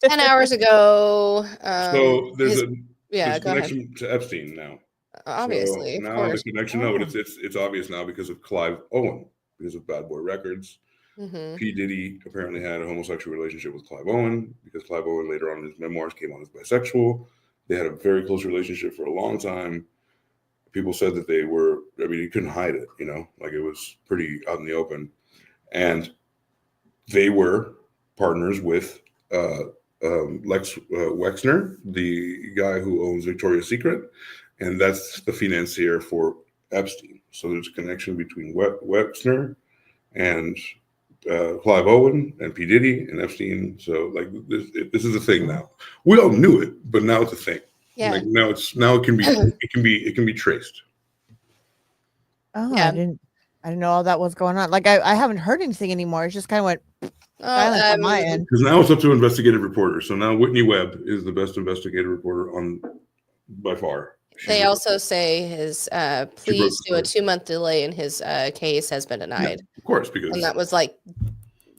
10 hours ago. so there's his- yeah, there's a go ahead. connection to Epstein now. Obviously, So of now course. the connection, no, but it's obvious now because of Clive Owen, because of Bad Boy Records. Mhm. P. Diddy apparently had a homosexual relationship with Clive Owen because Clive Owen later on in his memoirs came out as bisexual. They had a very close relationship for a long time. People said that they were, he couldn't hide it, like it was pretty out in the open. And they were partners with Lex Wexner, the guy who owns Victoria's Secret, and that's the financier for Epstein. So there's a connection between Wexner and Clive Owen and P. Diddy and Epstein. So like this is a thing now. We all knew it, but now it's a thing. Yeah. Like now it can be traced. Oh, Yeah. I didn't know all that was going on. Like I haven't heard anything anymore. It just kind of went silent on my end. Because now it's up to investigative reporters. So now Whitney Webb is the best investigative reporter on by far. They also say his plea broke to a the 2-month delay in his case has been denied. Of course, because And that was like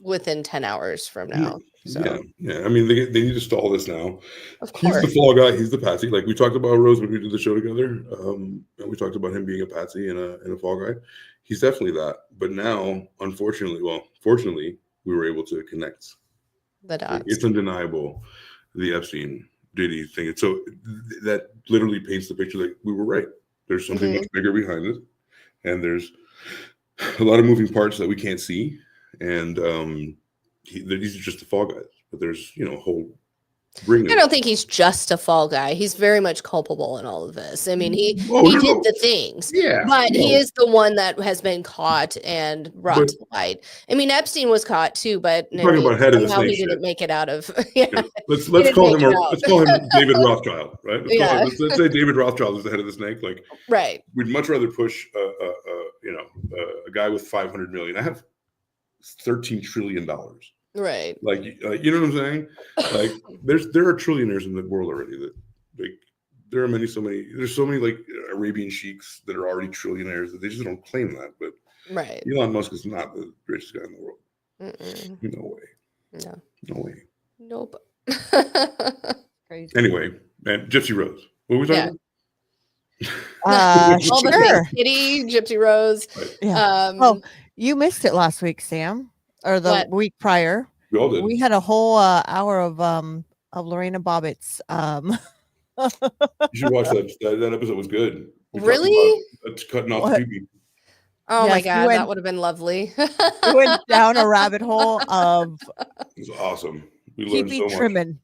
within 10 hours from now. So Yeah. I mean, they need to stall this now. of He's course. the fall guy. He's the patsy. Like we talked about Rose when we did the show together, and we talked about him being a patsy and a fall guy. He's definitely that. But now, fortunately, we were able to connect. The Like, dots. it's undeniable, the Epstein Diddy thing. So that literally paints the picture. Like we were right. There's something much bigger behind it, and there's a lot of moving parts that we can't see. And these are just the fall guys. But there's a whole ring. I don't think he's just a fall guy. He's very much culpable in all of this. I mean, he did the things, Yeah, but he is the one that has been caught and brought to light. I mean, Epstein was caught too, but talking about head of the somehow he snake didn't shit. make it out of. Let's didn't call make him it out. let's call him David Rothschild, right? Yeah. Let's say David Rothschild is the head of the snake. Like Right. we'd much rather push a guy with 500 million. I have $13 trillion. Right. Like you know what I'm saying? Like there are trillionaires in the world already. That like there are there's so many like Arabian sheiks that are already trillionaires that they just don't claim that. But Right. Elon Musk is not the richest guy in the world. Mm-mm. No way. No. No way. Nope. Crazy. Anyway, man, Gypsy Rose. What were we talking All the Sure. things, Kitty, Gypsy Rose. Yeah. Oh, you missed it last week, Sam, or the What? week prior. We all did. We had a whole hour of Lorena Bobbitt's. You should watch that episode was good. We talked Really? about, cutting off What? the pee-pee. Oh my Yes, we God, went- that would have been lovely. We went down a rabbit hole of It was awesome. We learned pee so much. trimming,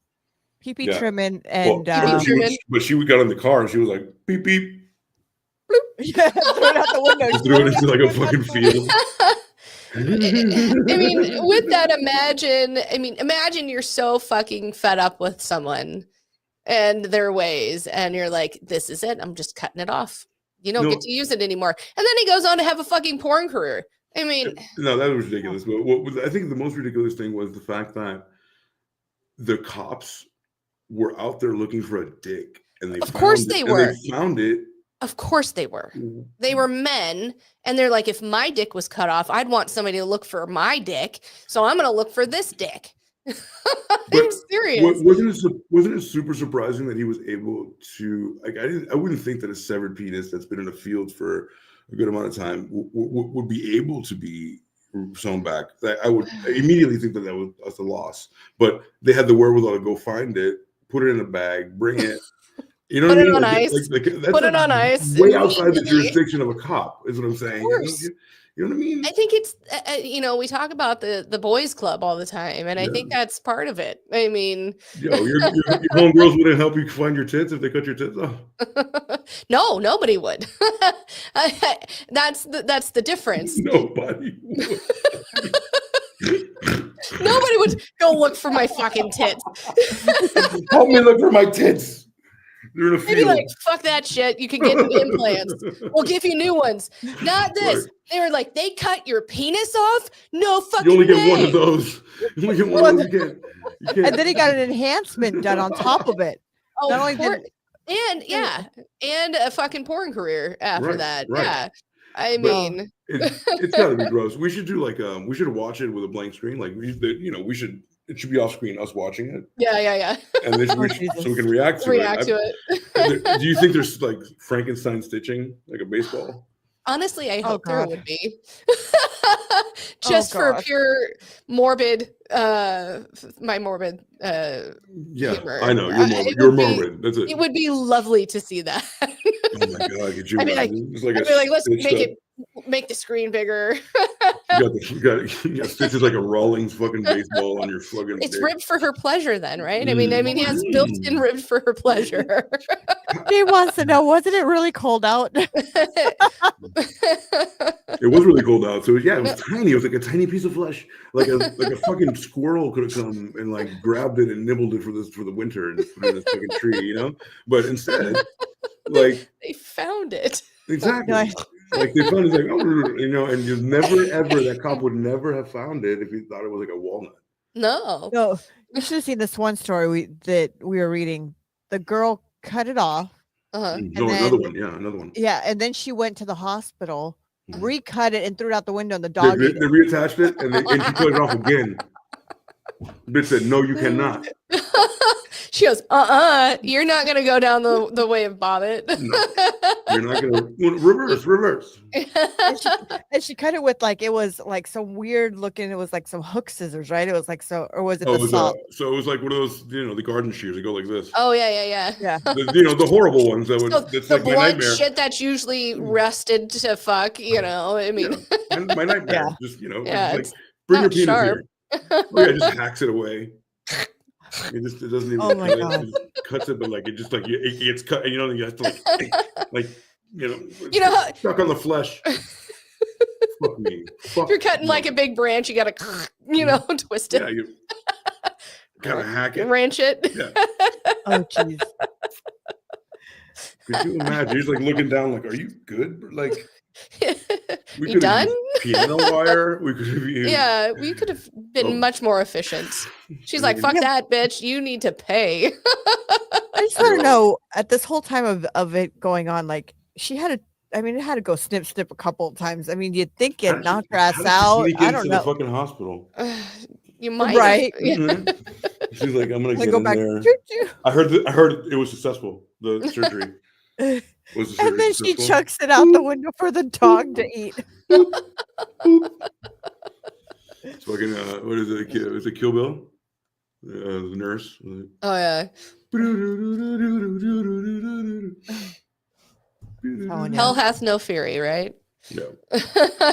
pee Yeah. trimming, Well, and but she got in the car and she was like beep beep. yeah, threw it out the window. She threw it into like a fucking field. I mean, with that, imagine you're so fucking fed up with someone and their ways, and you're like, this is it. I'm just cutting it off. You don't No. get to use it anymore. And then he goes on to have a fucking porn career. I mean, No, that was ridiculous. But I think the most ridiculous thing was the fact that the cops were out there looking for a dick, and they Of course they were. They found it. of course they were. They were men, and they're like, if my dick was cut off, I'd want somebody to look for my dick. So I'm going to look for this dick. I'm serious. Wasn't it super surprising that he was able to like? I wouldn't think that a severed penis that's been in a field for a good amount of time would be able to be sewn back. I would immediately think that was a loss. But they had the wherewithal to go find it, put it in a bag, bring it. You know Put what I it mean? on Like, ice. that's Put it on ice Way outside the immediately. jurisdiction of a cop is what I'm saying. course. You know what I mean? I think it's we talk about the boys club all the time, and I think that's part of it. I mean, Yo, your homegirls wouldn't help you find your tits if they cut your tits off. no, nobody would. That's the difference. Nobody would. Nobody would go look for my fucking tits. Help me look for my tits. They're in a They'd be field. like, fuck that shit. You can get implants. We'll give you new ones. Not this. Right. They were like, they cut your penis off? No fucking You only get way. one of those. You only get one of those. You can't. and then he got an enhancement done on top of it. Oh, Not only porn- did and a fucking porn career after Right, that. right. Yeah. I But- mean, It's got to be gross. We should do like we should watch it with a blank screen. Like we should. It should be off screen. Us watching it, yeah. and then Oh, so we can react to React it. to it. Do you think there's like Frankenstein stitching, like a baseball? Honestly, I Oh, hope there God. would be. Just for God. pure morbid, my morbid. Yeah, Humor. I know It you're would be- morbid. That's it. It would be lovely to see that. Oh my god! Could you I'd be like- imagine? It's like I'd be like, let's stitched make up- it, make the screen bigger. You got stitches like a Rawlings fucking baseball on your fucking. It's dick. ribbed for her pleasure, then, right? I mean, he has built-in ribbed for her pleasure. He wants to know, wasn't it really cold out? It was really cold out, so yeah, it was tiny. It was like a tiny piece of flesh, like a fucking squirrel could have come and like grabbed it and nibbled it for the winter and just put it in this fucking tree, you know. But instead, like They found it. exactly, No, like they found it like you know, and you never ever that cop would never have found it if he thought it was like a walnut. No. No, you should have seen this one story that we were reading. The girl cut it off. Uh-huh. No, then- another one, yeah, another one. Yeah, and then she went to the hospital, Mhm. recut it, and threw it out the window. And the They, dog they, ate they it. reattached it and she cut it off again. Bitch said, no, you cannot. She goes, you're not gonna go down the way of Bobbit. You're not gonna reverse. And she cut it with like it was like some weird looking. It was like some hook scissors, right? It was like so, or was it Oh, the salt? so it was like one of those, the garden shears that go like this. Oh yeah. Yeah. The horrible ones that would. So That's the like my blunt nightmare. shit that's usually rested to fuck, I mean, Yeah. My nightmare. Yeah. Just Yeah, it's it's like bring your not penis sharp. here. Oh yeah, just hacks it away. It doesn't even Oh my cut God. it. It just cuts it, but like it just like it gets cut, and you have to like stuck on the flesh. Fuck me. If you're cutting like a big branch, you gotta, twist it, Yeah, you gotta hack it. wrench it. Yeah. Oh jeez. Could you imagine? You're just like looking down, like, are you good? Like, we You could done? piano wire. We could have used. Yeah, we could have been Oh. much more efficient. She's like, fuck that, bitch. You need to pay. I just want to know at this whole time of it going on, like she had it had to go snip a couple of times. I mean, you'd think How it did knocked her how ass did she out. sneak I into don't the know. fucking hospital. You might, Right. Yeah. Mhm. She's like, I'm gonna Like, get go in back. there. Choo-choo. I heard it was successful. The surgery was. The surgery And then she successful? chucks it out the window for the dog to eat. It's fucking. What is it? Is it Kill Bill? The nurse. Oh yeah. Oh, Hell hath no fury, right? Yeah.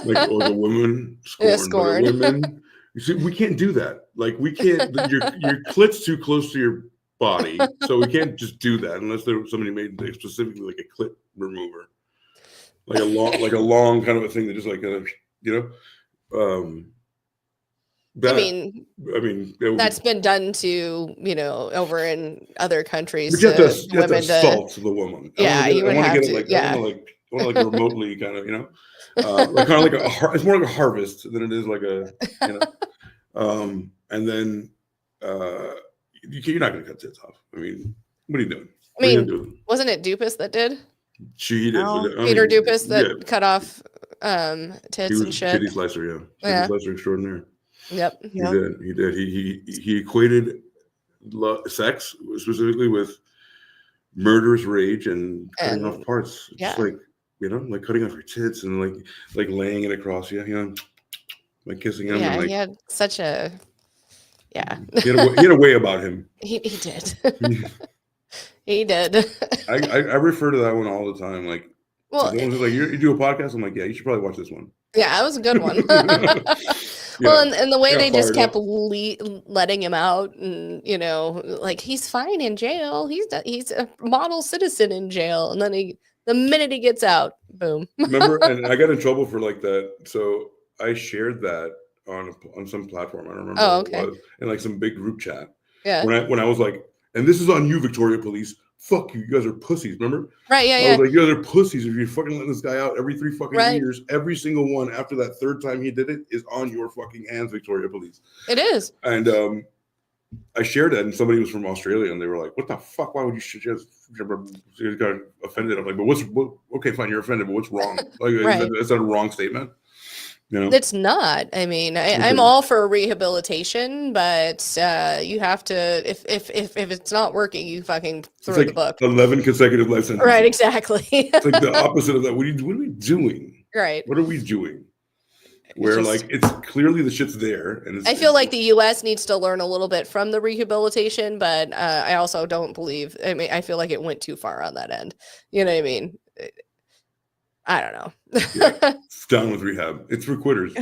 Like a woman scorned. Yeah, But scorned. a women, you see, we can't do that. Like we can't. Your clit's too close to your body, so we can't just do that unless there was somebody made specifically like a clit remover, like a long kind of a thing that just like that, I mean, that would that's been done to, over in other countries. but you have to, to women to, assault the woman. Yeah, you would have to, Like, yeah. I want to like remotely kind of, like kind of like it's more like a harvest than it is like and then you're not going to cut tits off. I mean, what are you doing? I mean, wasn't it Dupas that did? She did. Oh. Peter Dupas that yeah. cut off He tits was and shit. Kitty Slicer, yeah. Yeah. Kitty Slicer extraordinaire. Yep. Yep. He did. He equated sex specifically with murderous rage and cutting off parts. Yeah. Just like, like cutting off your tits and like laying it across you, like kissing him. Yeah, and like, he had such a, yeah. he had a way about him. He did. He did. I refer to that one all the time. Like, Well, someone's like, you do a podcast? I'm like, yeah, you should probably watch this one. yeah, that was a good one. Well, and the way they just kept letting him out, and like he's fine in jail. He's a model citizen in jail, and then the minute he gets out, boom. Remember, and I got in trouble for like that. So I shared that on some platform. I don't remember Oh, what okay. it was, in like some big group chat. Yeah. When I was like, and this is on you, Victoria Police. Fuck you, you guys are pussies. Remember? Right. Yeah. I Yeah. was like, you guys are pussies if you're fucking letting this guy out every 3 fucking Right. years. Every single one after that third time he did it is on your fucking hands, Victoria Police. It is. And I shared that, and somebody was from Australia, and they were like, "What the fuck? Why would you just got offended?" I'm like, "But okay, fine, you're offended, but what's wrong? Like, Right. That's not a wrong statement, It's not. I mean, I'm all for rehabilitation, but you have to. If it's not working, you fucking throw It's the book. 11 consecutive life sentences. Right. Exactly. It's like the opposite of that. What are we doing? Right. What are we doing? Where just- it's clearly the shit's there, and I feel like the U.S. needs to learn a little bit from the rehabilitation, but I also don't believe. I mean, I feel like it went too far on that end. You know what I mean? I don't know. it's down with rehab. It's for quitters.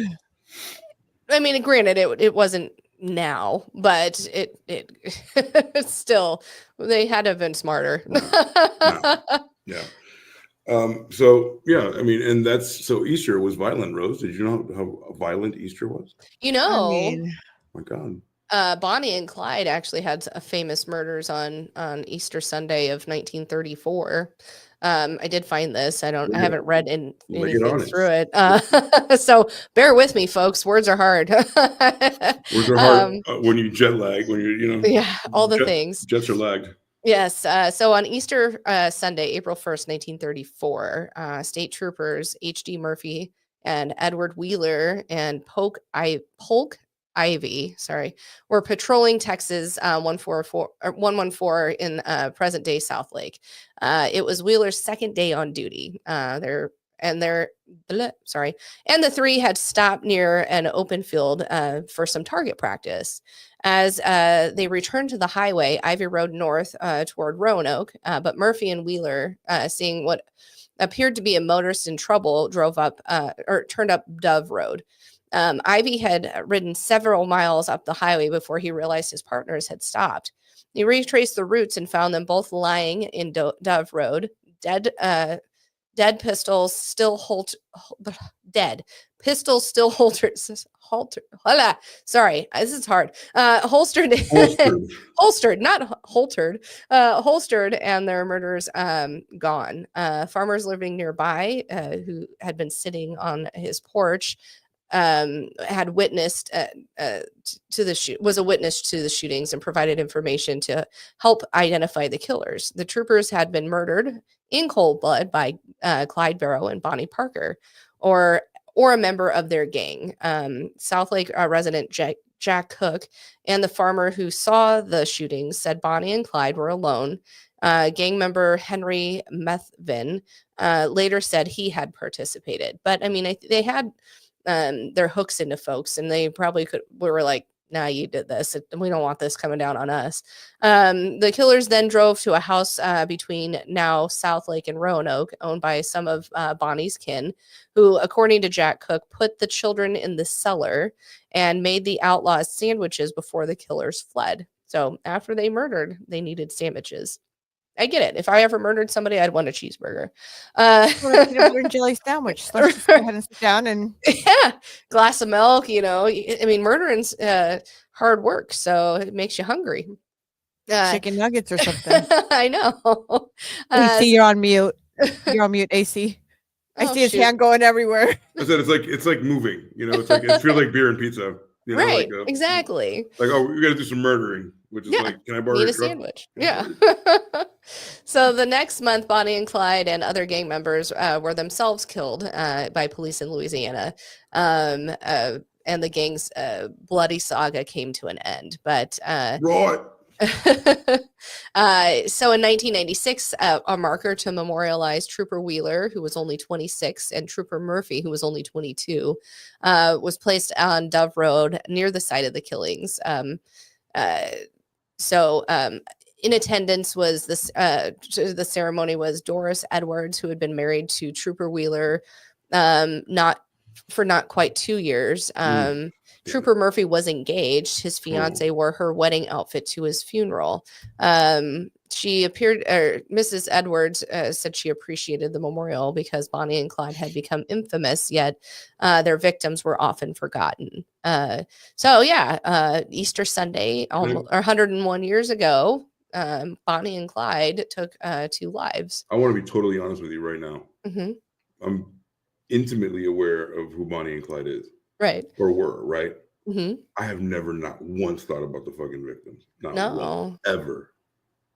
I mean, granted, it wasn't now, but it's still, they had to have been smarter. Yeah. So yeah, I mean, and so Easter was violent, Rose. Did you know how violent Easter was? You know, I mean, Oh my God. Bonnie and Clyde actually had a famous murders on Easter Sunday of 1934. I did find this. I haven't read anything through it. So bear with me, folks. Words are hard. Words are hard when you jet lag, when yeah, all the things. Jets are lagged. Yes. So on Easter Sunday, April 1st, 1934, state troopers H.D. Murphy and Edward Wheeler and Polk Ivy, sorry, were patrolling Texas 114 in present day South Lake. It was Wheeler's second day on duty. And the three had stopped near an open field for some target practice. As they returned to the highway, Ivy rode north toward Roanoke, but Murphy and Wheeler, seeing what appeared to be a motorist in trouble, turned up Dove Road. Ivy had ridden several miles up the highway before he realized his partners had stopped. He retraced the routes and found them both lying in Dove Road, dead pistols still dead. Pistols still holstered. Sorry, this is hard. Holstered, not holtered. Holstered, and their murderers gone. Farmers living nearby, who had been sitting on his porch, had witnessed was a witness to the shootings and provided information to help identify the killers. The troopers had been murdered in cold blood by Clyde Barrow and Bonnie Parker, or a member of their gang. Southlake resident Jack Cook and the farmer who saw the shootings said Bonnie and Clyde were alone. Gang member Henry Methvin later said he had participated, but I mean, they had their hooks into folks, and they probably were like, nah, you did this. We don't want this coming down on us. The killers then drove to a house between now Southlake and Roanoke, owned by some of Bonnie's kin, who, according to Jack Cook, put the children in the cellar and made the outlaws sandwiches before the killers fled. So after they murdered, they needed sandwiches. I get it. If I ever murdered somebody, I'd want a cheeseburger. Or a peanut butter and jelly sandwich. So let's just go ahead and sit down and yeah, glass of milk. I mean, murdering's hard work, so it makes you hungry. chicken nuggets or something. I know. AC, you're on mute. You're on mute, AC. I see his hand going everywhere. I said it's like moving. It's like it feels like beer and pizza. Right, exactly. Like, oh, we got to do some murdering, which is like, can I borrow need your a truck? sandwich? Yeah. So the next month, Bonnie and Clyde and other gang members were themselves killed by police in Louisiana, and the gang's bloody saga came to an end. But Right. So in 1996, a marker to memorialize Trooper Wheeler, who was only 26, and Trooper Murphy, who was only 22, was placed on Dove Road near the site of the killings. In attendance was the ceremony was Doris Edwards, who had been married to Trooper Wheeler not quite 2 years. Trooper Murphy was engaged. His fiance wore her wedding outfit to his funeral. She appeared, or Mrs. Edwards said she appreciated the memorial because Bonnie and Clyde had become infamous, yet their victims were often forgotten. Easter Sunday, almost 101 years ago, Bonnie and Clyde took 2 lives. I want to be totally honest with you right now. Mm-hmm. I'm intimately aware of who Bonnie and Clyde is. Right. Or were, right? Mm-hmm. I have never not once thought about the fucking victims. Not No. once, ever.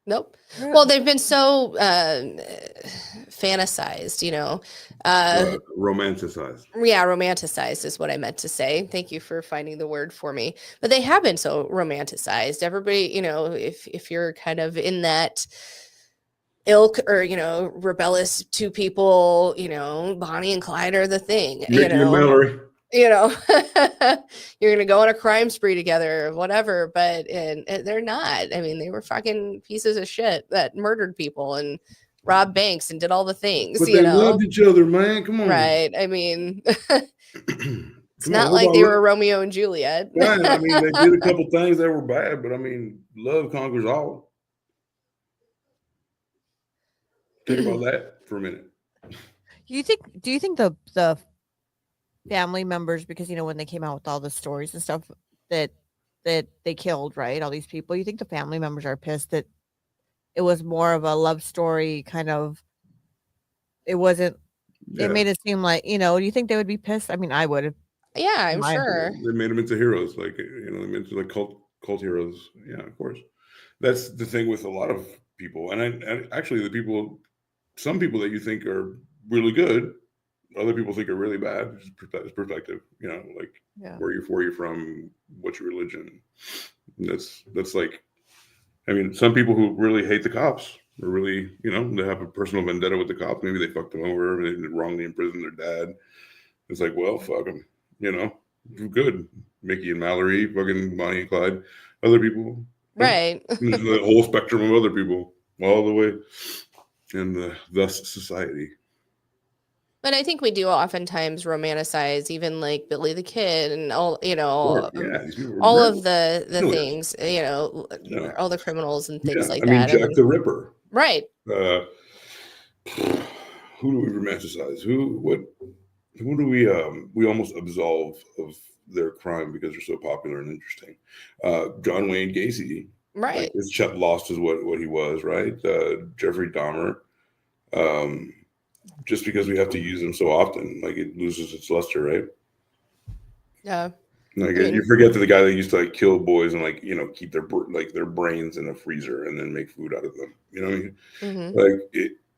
Nope. Well, they've been so fantasized, Romanticized. Yeah, romanticized is what I meant to say. Thank you for finding the word for me. But they have been so romanticized. Everybody, if you're kind of in that ilk or, rebellious 2 people, Bonnie and Clyde are the thing. Mickey and Mallory. You're going to go on a crime spree together or whatever, but they're not. I mean, they were fucking pieces of shit that murdered people and robbed banks and did all the things, But they loved each other, man. Come on. Right. I mean, it's not like they were Romeo and Juliet. Right. I mean, they did a couple things that were bad, but I mean, love conquers all. Think about that for a minute. Do you think the family members, because when they came out with all the stories and stuff that they killed, right, all these people, you think the family members are pissed that it was more of a love story kind of, it wasn't, it made it seem like, do you think they would be pissed? I mean, I would have. Yeah, I'm sure. They made them into heroes, like, they made them into like cult heroes. Yeah, of course. That's the thing with a lot of people. And actually some people that you think are really good, other people think are really bad. It's perspective, you know, like Yeah. where you're from, what's your religion. And that's like, I mean, some people who really hate the cops or really, you know, they have a personal vendetta with the cops. Maybe they fucked them over, they wrongly imprisoned their dad. It's like, well, fuck them, you know, good. Mickey and Mallory, fucking Bonnie and Clyde, other people. Right. There's the whole spectrum of other people all the way, and thus society. But I think we do oftentimes romanticize even like Billy the Kid and all, you know, Or, yeah, these people were all murdered. of the Killers. things, you know, Yeah. all the criminals and things Yeah, like I mean, that. Jack the Ripper. Right. Who do we romanticize? Who do we almost absolve of their crime because they're so popular and interesting? John Wayne Gacy, Right. like, his Chet lost is what he was, right? Jeffrey Dahmer, just because we have to use them so often, like it loses its luster, right? Yeah. Like I mean- you forget that the guy that used to like kill boys and like, you know, keep their brains in a freezer and then make food out of them. You know what I mean? Mhm. Like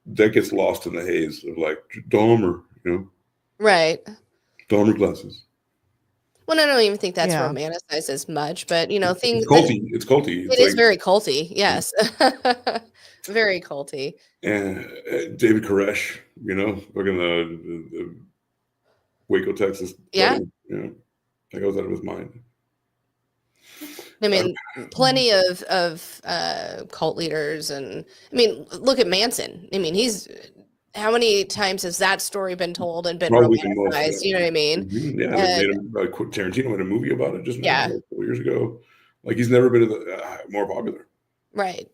that gets lost in the haze of like Dahmer, you know, Right. Dahmer glasses. Well, I don't even think that's Yeah. romanticized as much, but you know, things It's culty. It's culty. it is very culty. Yes. Very culty. And David Koresh, you know, fucking the Waco, Texas. Yeah. wedding, you know, that goes out of his mind. I mean, plenty of cult leaders, and I mean, look at Manson. I mean, how many times has that story been told and been Probably the most, romanticized? You know what I mean? Mhm. Yeah, they made Tarantino made a movie about it just Yeah. a couple years ago. Like he's never been more popular. Right.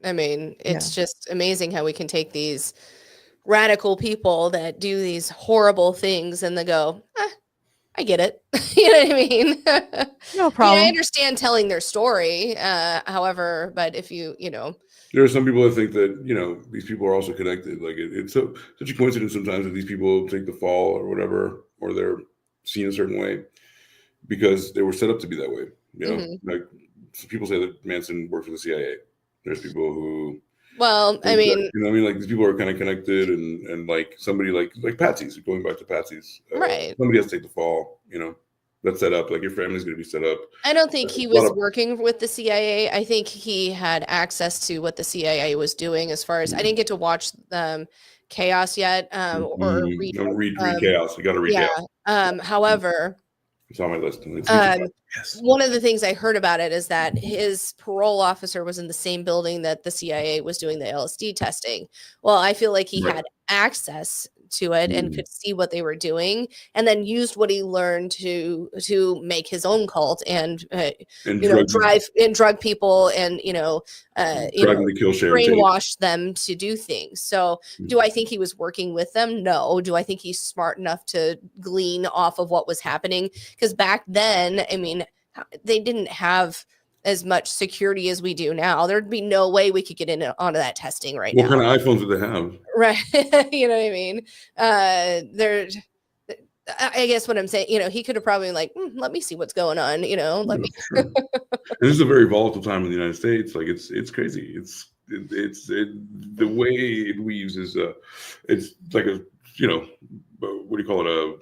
I mean, it's just amazing how we can take these radical people that do these horrible things and they go, I get it. You know what I mean? No I mean, problem. I understand telling their story. However, but if you know, There are some people that think that, you know, these people are also connected. Like it's such a coincidence sometimes that these people take the fall or whatever, or they're seen a certain way because they were set up to be that way. You know, Mhm. like some people say that Manson worked for the CIA. There's people who, well, I mean, you know what I mean? Like these people are kind of connected and like somebody like Patsy's, going back to Patsy's. Right. Somebody has to take the fall, you know, that's set up. Like your family's going to be set up. I don't think he a lot was of- working with the CIA. I think he had access to what the CIA was doing as far as I didn't get to watch Chaos yet or read. read Chaos. You got to read Yeah. Chaos. However, It's on my list. And it's yes. one of the things I heard about it is that his parole officer was in the same building that the CIA was doing the LSD testing. Well, I feel like he Right. had access to it and Mm. could see what they were doing, and then used what he learned to make his own cult and And you know drug people and drug them to kill Sharon Tate. brainwash them to do things. So Mm. do I think he was working with them? No. Do I think he's smart enough to glean off of what was happening? Because back then, I mean, they didn't have as much security as we do now. There'd be no way we could get in onto that testing right What now. kind of iPhones do they have? Right. You know what I mean? I guess what I'm saying, you know, he could have probably like, let me see what's going on, you know, let me. Sure. And this is a very volatile time in the United States. Like it's crazy. The way it weaves is it's like a, you know, what do you call it, a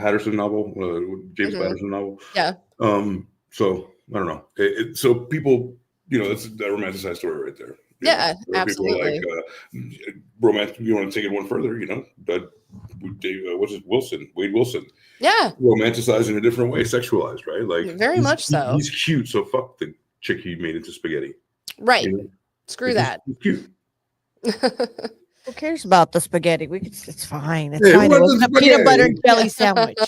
Patterson novel, James Mhm. Patterson novel. Yeah. So I don't know. So people, you know, that's a romanticized story right there. You Yeah, know, where people are absolutely. like romantic. You want to take it one further, you know, but Wade Wilson, Yeah. romanticized in a different way, sexualized, right? Like Very much so. He's cute, so fuck the chick he made into spaghetti. Right. You know? Screw He's that. cute. Who cares about the spaghetti? It's fine. It's Hey, fine. It what wasn't is a peanut butter and spaghetti? jelly sandwich.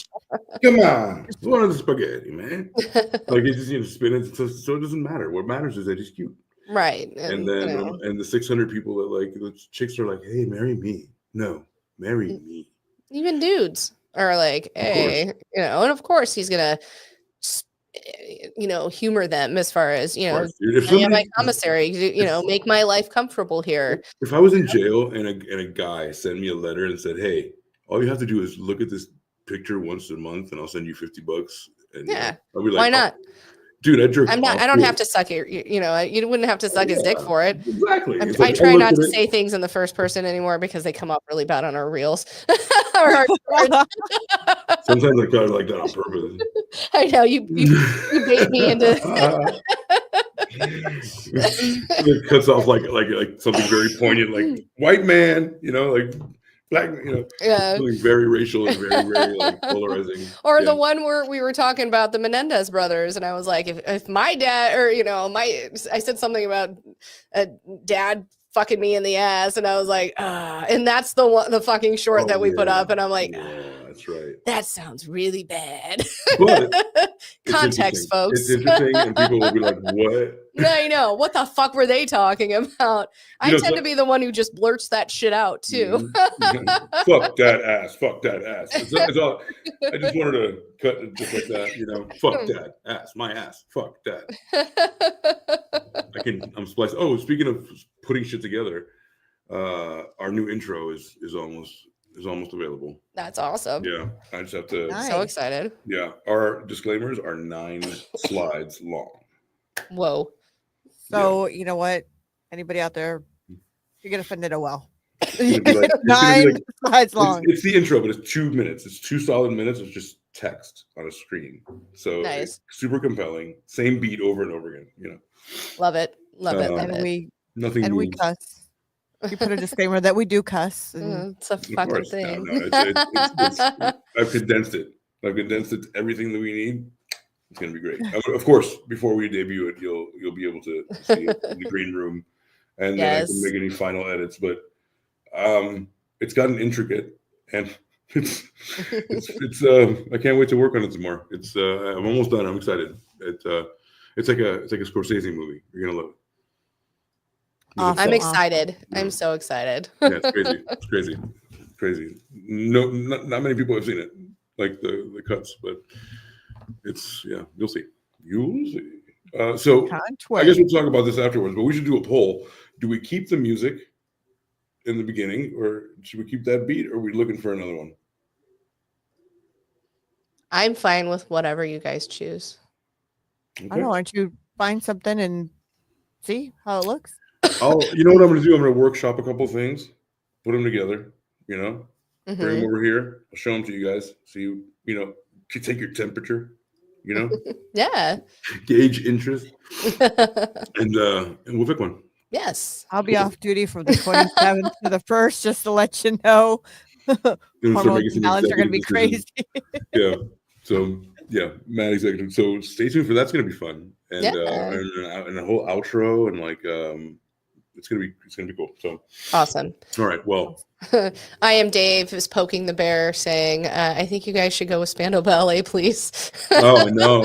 Come on, it's one of the spaghetti, man. Like it's just, you know, spinach, so it doesn't matter. What matters is that he's cute. Right. And then you know, and the 600 people that like the chicks are like, hey, marry me. No, marry me. even dudes are like, hey, you know, and of course he's gonna you know, humor them as far as, you Of know, course, dude. If I am my somebody- commissary, you know, make my life comfortable here. If I was in jail and a guy sent me a letter and said, hey, all you have to do is look at this picture once a month and I'll send you $50. And Yeah. I'll be like, Why not? Dude, I jerk. I off don't to have it. to suck it. You know, you wouldn't have to suck his dick Yeah, for it. Exactly. It's I like, try look not at to it. say things in the first person anymore because they come up really bad on our reels. Or- Sometimes I kind of like that on purpose. I know you bait me into. It cuts off like something very poignant, like white man, like black, Yeah. something very racial and very, very like polarizing. Or Yeah. the one where we were talking about the Menendez brothers, and I was like, if my dad, or I said something about a dad fucking me in the ass, and I was like, and that's the fucking short Oh, that we put yeah. up, and I'm like, Yeah, that's right. that sounds really bad. But it's Context, interesting. folks. It's interesting, and people will be like, "What?" I know. What the fuck were they talking about? I know, tend so- to be the one who just blurts that shit out too. Fuck that ass. Fuck that ass. It's all, I just wanted to cut it just like that. Fuck that ass. My ass. Fuck that. I'm spliced. Oh, speaking of putting shit together, our new intro is almost available. That's awesome. Yeah, I just have to. Nice. So excited. Yeah, our disclaimers are 9 slides long. Whoa. So you know what? Anybody out there, you're gonna find it a well. gonna be like- it's gonna be 9 like- slides long. It's the intro, but it's 2 minutes. It's 2 solid minutes of just text on a screen. So Nice. it's super compelling. Same beat over and over again. Love it. Love it. Love and it. Nothing. we moves. cuss. You put a disclaimer that we do cuss. And It's a Of fucking course. thing. No, I've condensed it. I've condensed it to everything that we need. It's gonna be great. Of course, before we debut it, you'll be able to see it in the green room, and then I Yes. can make any final edits. But it's gotten intricate, and it's I can't wait to work on it some more. I'm almost done. I'm excited. It's like a Scorsese movie. You're gonna love it. Awesome. I'm excited. Yeah. I'm so excited. Yeah, it's crazy. It's crazy. Crazy. No, not many people have seen it, like the cuts, but it's you'll see. You'll see. So can't I guess wait. we'll talk about this afterwards, but we should do a poll. Do we keep the music in the beginning, or should we keep that beat, or are we looking for another one? I'm fine with whatever you guys choose. I don't know. Aren't you find something and see how it looks? You know what I'm going to do? I'm going to workshop a couple things, put them together. Bring them Mhm. over here. I'll show them to you guys, so to take your temperature. Yeah. Gauge interest, and we'll pick one. Yes. I'll be off duty from the 27th to the 1st, just to let you know. Then we'll start Hormones making some and balance are going to be executive crazy. decisions. Yeah. So mad executive. So stay tuned for that's going to be fun, and and a whole outro, and it's gonna be cool. So Awesome. all right. Well, I am Dave is poking the bear saying, I think you guys should go with Spandau Ballet, please. oh, I know.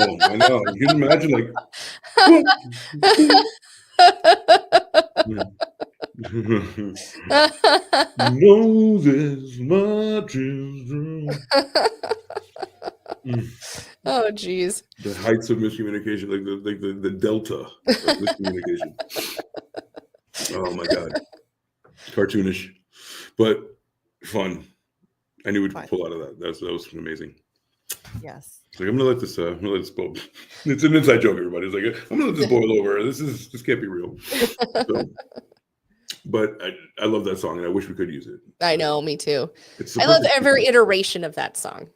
You can imagine Moses, much is true. Oh, geez. The heights of miscommunication, like the delta of miscommunication. Oh my god, cartoonish, but fun. I knew we'd Fun. pull out of that. That was amazing. Yes. It's like I'm gonna let this boil. It's an inside joke, everybody. It's like I'm gonna let this boil over. This can't be real. So, but I love that song, and I wish we could use it. I know, me too. It's I love perfect every song. iteration of that song.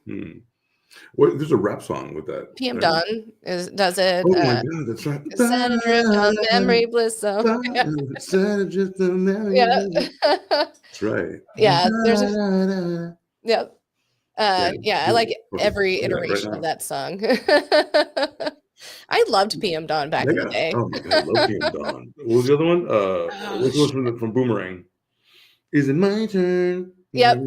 There's a rap song with that. PM right? Dawn does it. Oh my god, that's right. Set adrift on memory bliss. So Set adrift on memory yeah. bliss. That's right. Yeah, there's yeah. I like Okay, every yeah, right iteration now. of that song. I loved PM Dawn back in the day. Oh my god, I love PM Dawn. What was the other one? What's the one from Boomerang? Is it my turn? Yep.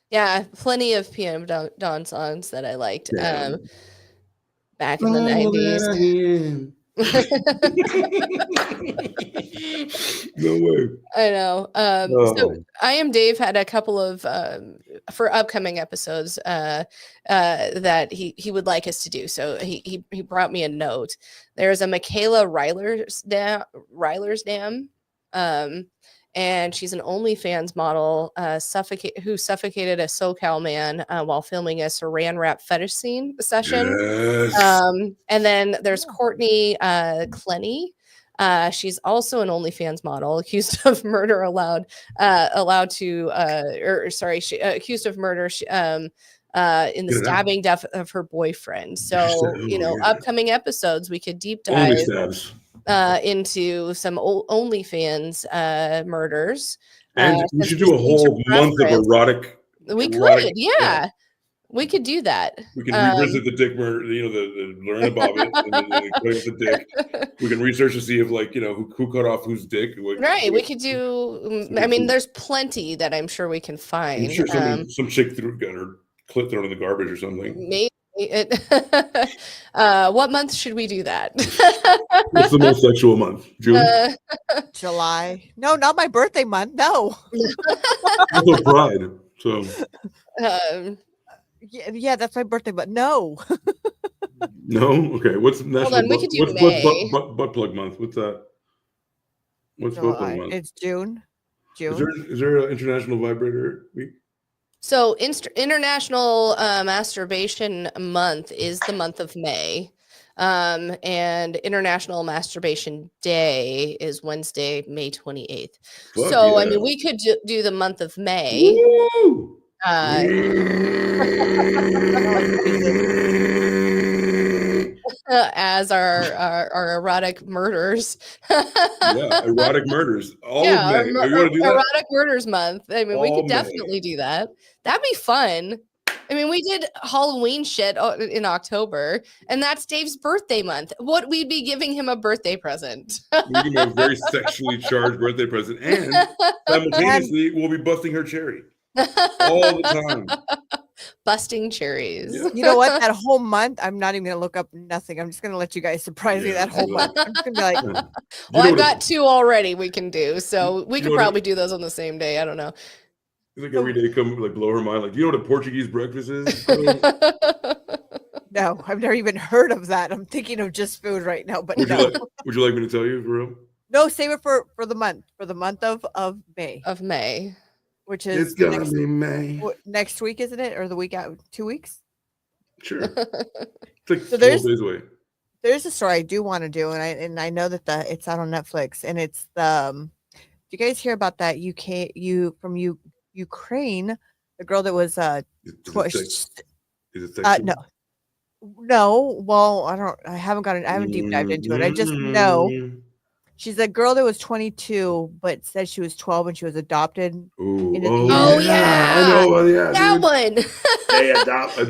Yeah, plenty of PM Dawn songs that I liked Damn. back in the 90s. No way. I know. So I Am Dave had a couple of for upcoming episodes that he would like us to do. So he brought me a note. There's a Michaela Rylersdam, and she's an OnlyFans model who suffocated a SoCal man while filming a Saran wrap fetish session. Yes. And then there's Courtney Clenny. She's also an OnlyFans model, accused of murder, accused of murder. In the Get it out. stabbing death of her boyfriend. So, Oh, yeah. upcoming episodes, we could deep Only dive stabs. into some OnlyFans murders. And we since should do a we changed whole your month of preference. erotic. We erotic- could, yeah. We could do that. We can revisit the dick murder, the learn about it, and then play with the dick. We can research to see if, like, who cut off whose dick. Right. We could do, I mean, there's plenty that I'm sure we can find. I'm sure some chick got her clit thrown in the garbage or something. Maybe. What month should we do that? What's the most sexual month? June? July. No, not my birthday month. No. Also Pride. So Yeah, that's my birthday, but no. no? Okay. What's national on, we could do May. what's butt plug month? What's that? What's butt plug month? It's June. Is there an international vibrator week? So International Masturbation Month is the month of May. And International Masturbation Day is Wednesday, May 28th. Fuck so, I yeah. mean, we could do the month of May. Woo! As our erotic murders. Yeah, erotic murders. All Yeah, of May. Are you gonna do that? erotic murders month. I mean, we All could May. definitely do that. That'd be fun. I mean, we did Halloween shit in October, and that's Dave's birthday month. What we'd be giving him a birthday present. We give him a very sexually charged birthday present, and simultaneously we'll be busting her cherry all the time. Busting cherries. Yeah. You know what? That whole month, I'm not even gonna look up nothing. I'm just gonna let you guys surprise me Yeah, that whole yeah. month. I'm just gonna be like, Yeah. Well, You I've know got 2 already we can do, so we You could know what- probably do those on the same day. I don't know. It's like every day come like blow her mind. Like, do you know what a Portuguese breakfast is? no, I've never even heard of that. I'm thinking of just food right now, but would no. you like me to tell you for real? No, save it for the month of May, Of May. which is It's gonna be May. next week, isn't it? Or the week out, 2 weeks? Sure. It's like So 12 days away. There's a story I do want to do, and I know that it's out on Netflix, and it's the. Do you guys hear about that Ukraine, the girl that was Is it sexual? no. Well, I haven't deep dived into it. I just know she's a girl that was 22, but said she was 12 and she was adopted. Ooh, in a- Oh, I yeah. know. Yeah, That dude. one. They adopt. Like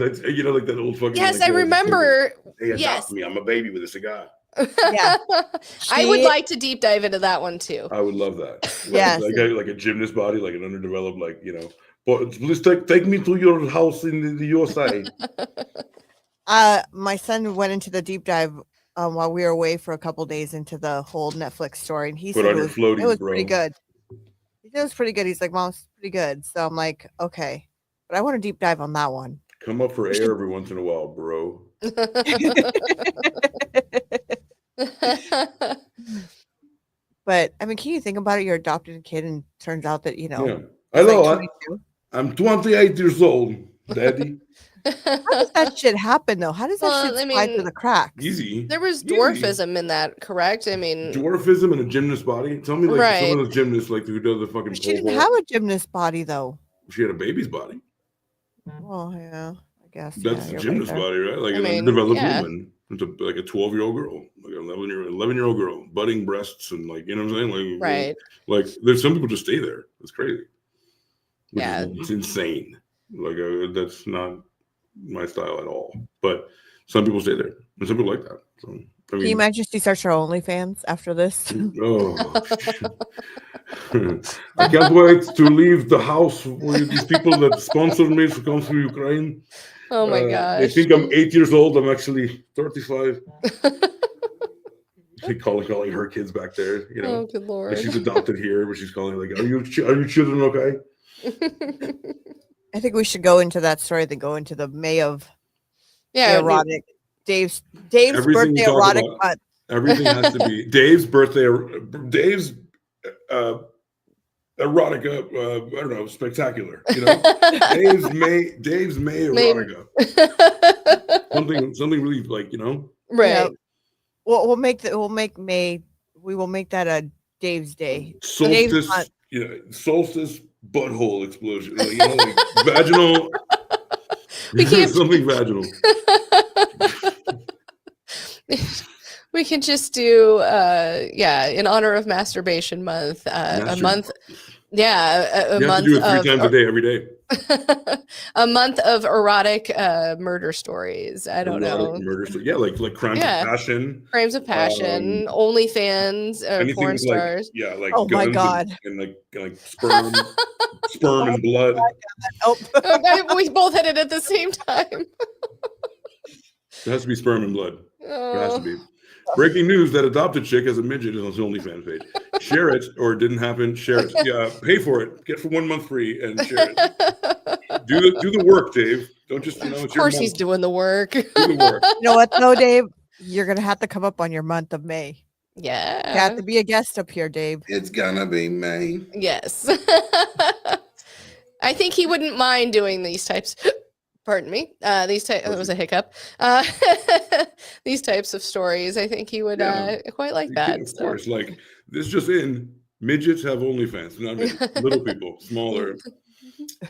that old fucking. Yes, like, I remember. They adopt Yes. me. I'm a baby with a cigar. Yeah. I would She- like to deep dive into that one too. I would love that. Yes. like a gymnast body, like an underdeveloped, But please take me to your house in the USA. My son went into the deep dive while we were away for a couple days into the whole Netflix story, and he Put said on it your was floaties, pretty bro. good. He said it was pretty good. He's like, Mom, it's pretty good. So I'm like, okay, but I want to deep dive on that one. Come up for air every once in a while, bro. But I mean, can you think about it? You're adopted a kid, and turns out that Yeah. he's Hello, like 22. I'm 28 years old, Daddy. How does that shit happen though? How does that Well, shit I slide through mean, the cracks? Easy. There was Easy. dwarfism in that, correct? I mean, Dwarfism and a gymnast body. Tell me, like, Right. some of those gymnasts, like, who does the fucking She pole didn't vault. have a gymnast body though. She had a baby's body. Oh yeah, I guess That's yeah, the you're gymnast right there. body, right? Like I an mean, undeveloped yeah. woman. It's like a 12-year-old girl, like an 11-year-old girl, budding breasts, and like, you know what I'm saying? Like, right. Like, there's some people just stay there. It's crazy. Yeah. It's insane. Like, that's not my style at all. But some people stay there, and some people like that. So, I Can you mean, imagine she starts her OnlyFans after this? oh, I can't wait to leave the house with these people that sponsor me to come to Ukraine. Oh my They gosh. think I'm 8 years old. I'm actually 35. Like calling her kids back there, you know. Oh, good lord. And she's adopted here, but she's calling like, "Are you children okay?" I think we should go into that story. Then go into the May of yeah. erotic. Dave's Everything we birthday talk erotic about- month. Everything has to be Dave's birthday. Dave's erotica. I don't know, spectacular. You know, Dave's May erotica. Something really like, you know. right. Yeah. We'll make May. We will make that a Dave's day. Solstice, month. solstice butthole explosion. Like vaginal. We can't- something vaginal. We can just do in honor of masturbation month, a month. Yeah, a You have month to do it 3 of times a day, every day. a month of erotic murder stories. I don't Erotic know. Murder story. Yeah, like crimes Yeah. of passion. Crimes of passion, OnlyFans, Anything porn like stars. like Oh my guns God. and like sperm, sperm and blood. Oh, We both had it at the same time. It has to be sperm and blood. It has to Oh. be. Breaking news that adopted chick has a midget on his OnlyFans page. Share it or it didn't happen. Share it. Yeah, pay for it. Get for 1 month free and share it. Do the work, Dave. Don't just Of it's your course, he's month. doing the work. Do the work. you know what though, Dave? You're gonna have to come up on your month of May. You have Yeah. to be a guest up here, Dave. It's gonna be May. Yes. I think he wouldn't mind doing these types. Pardon me. These types. That was a hiccup. These types of stories. I think he would Yeah. quite like You that. can, of so. course. Like this just in. Midgets have OnlyFans. Not midgets, little people, smaller,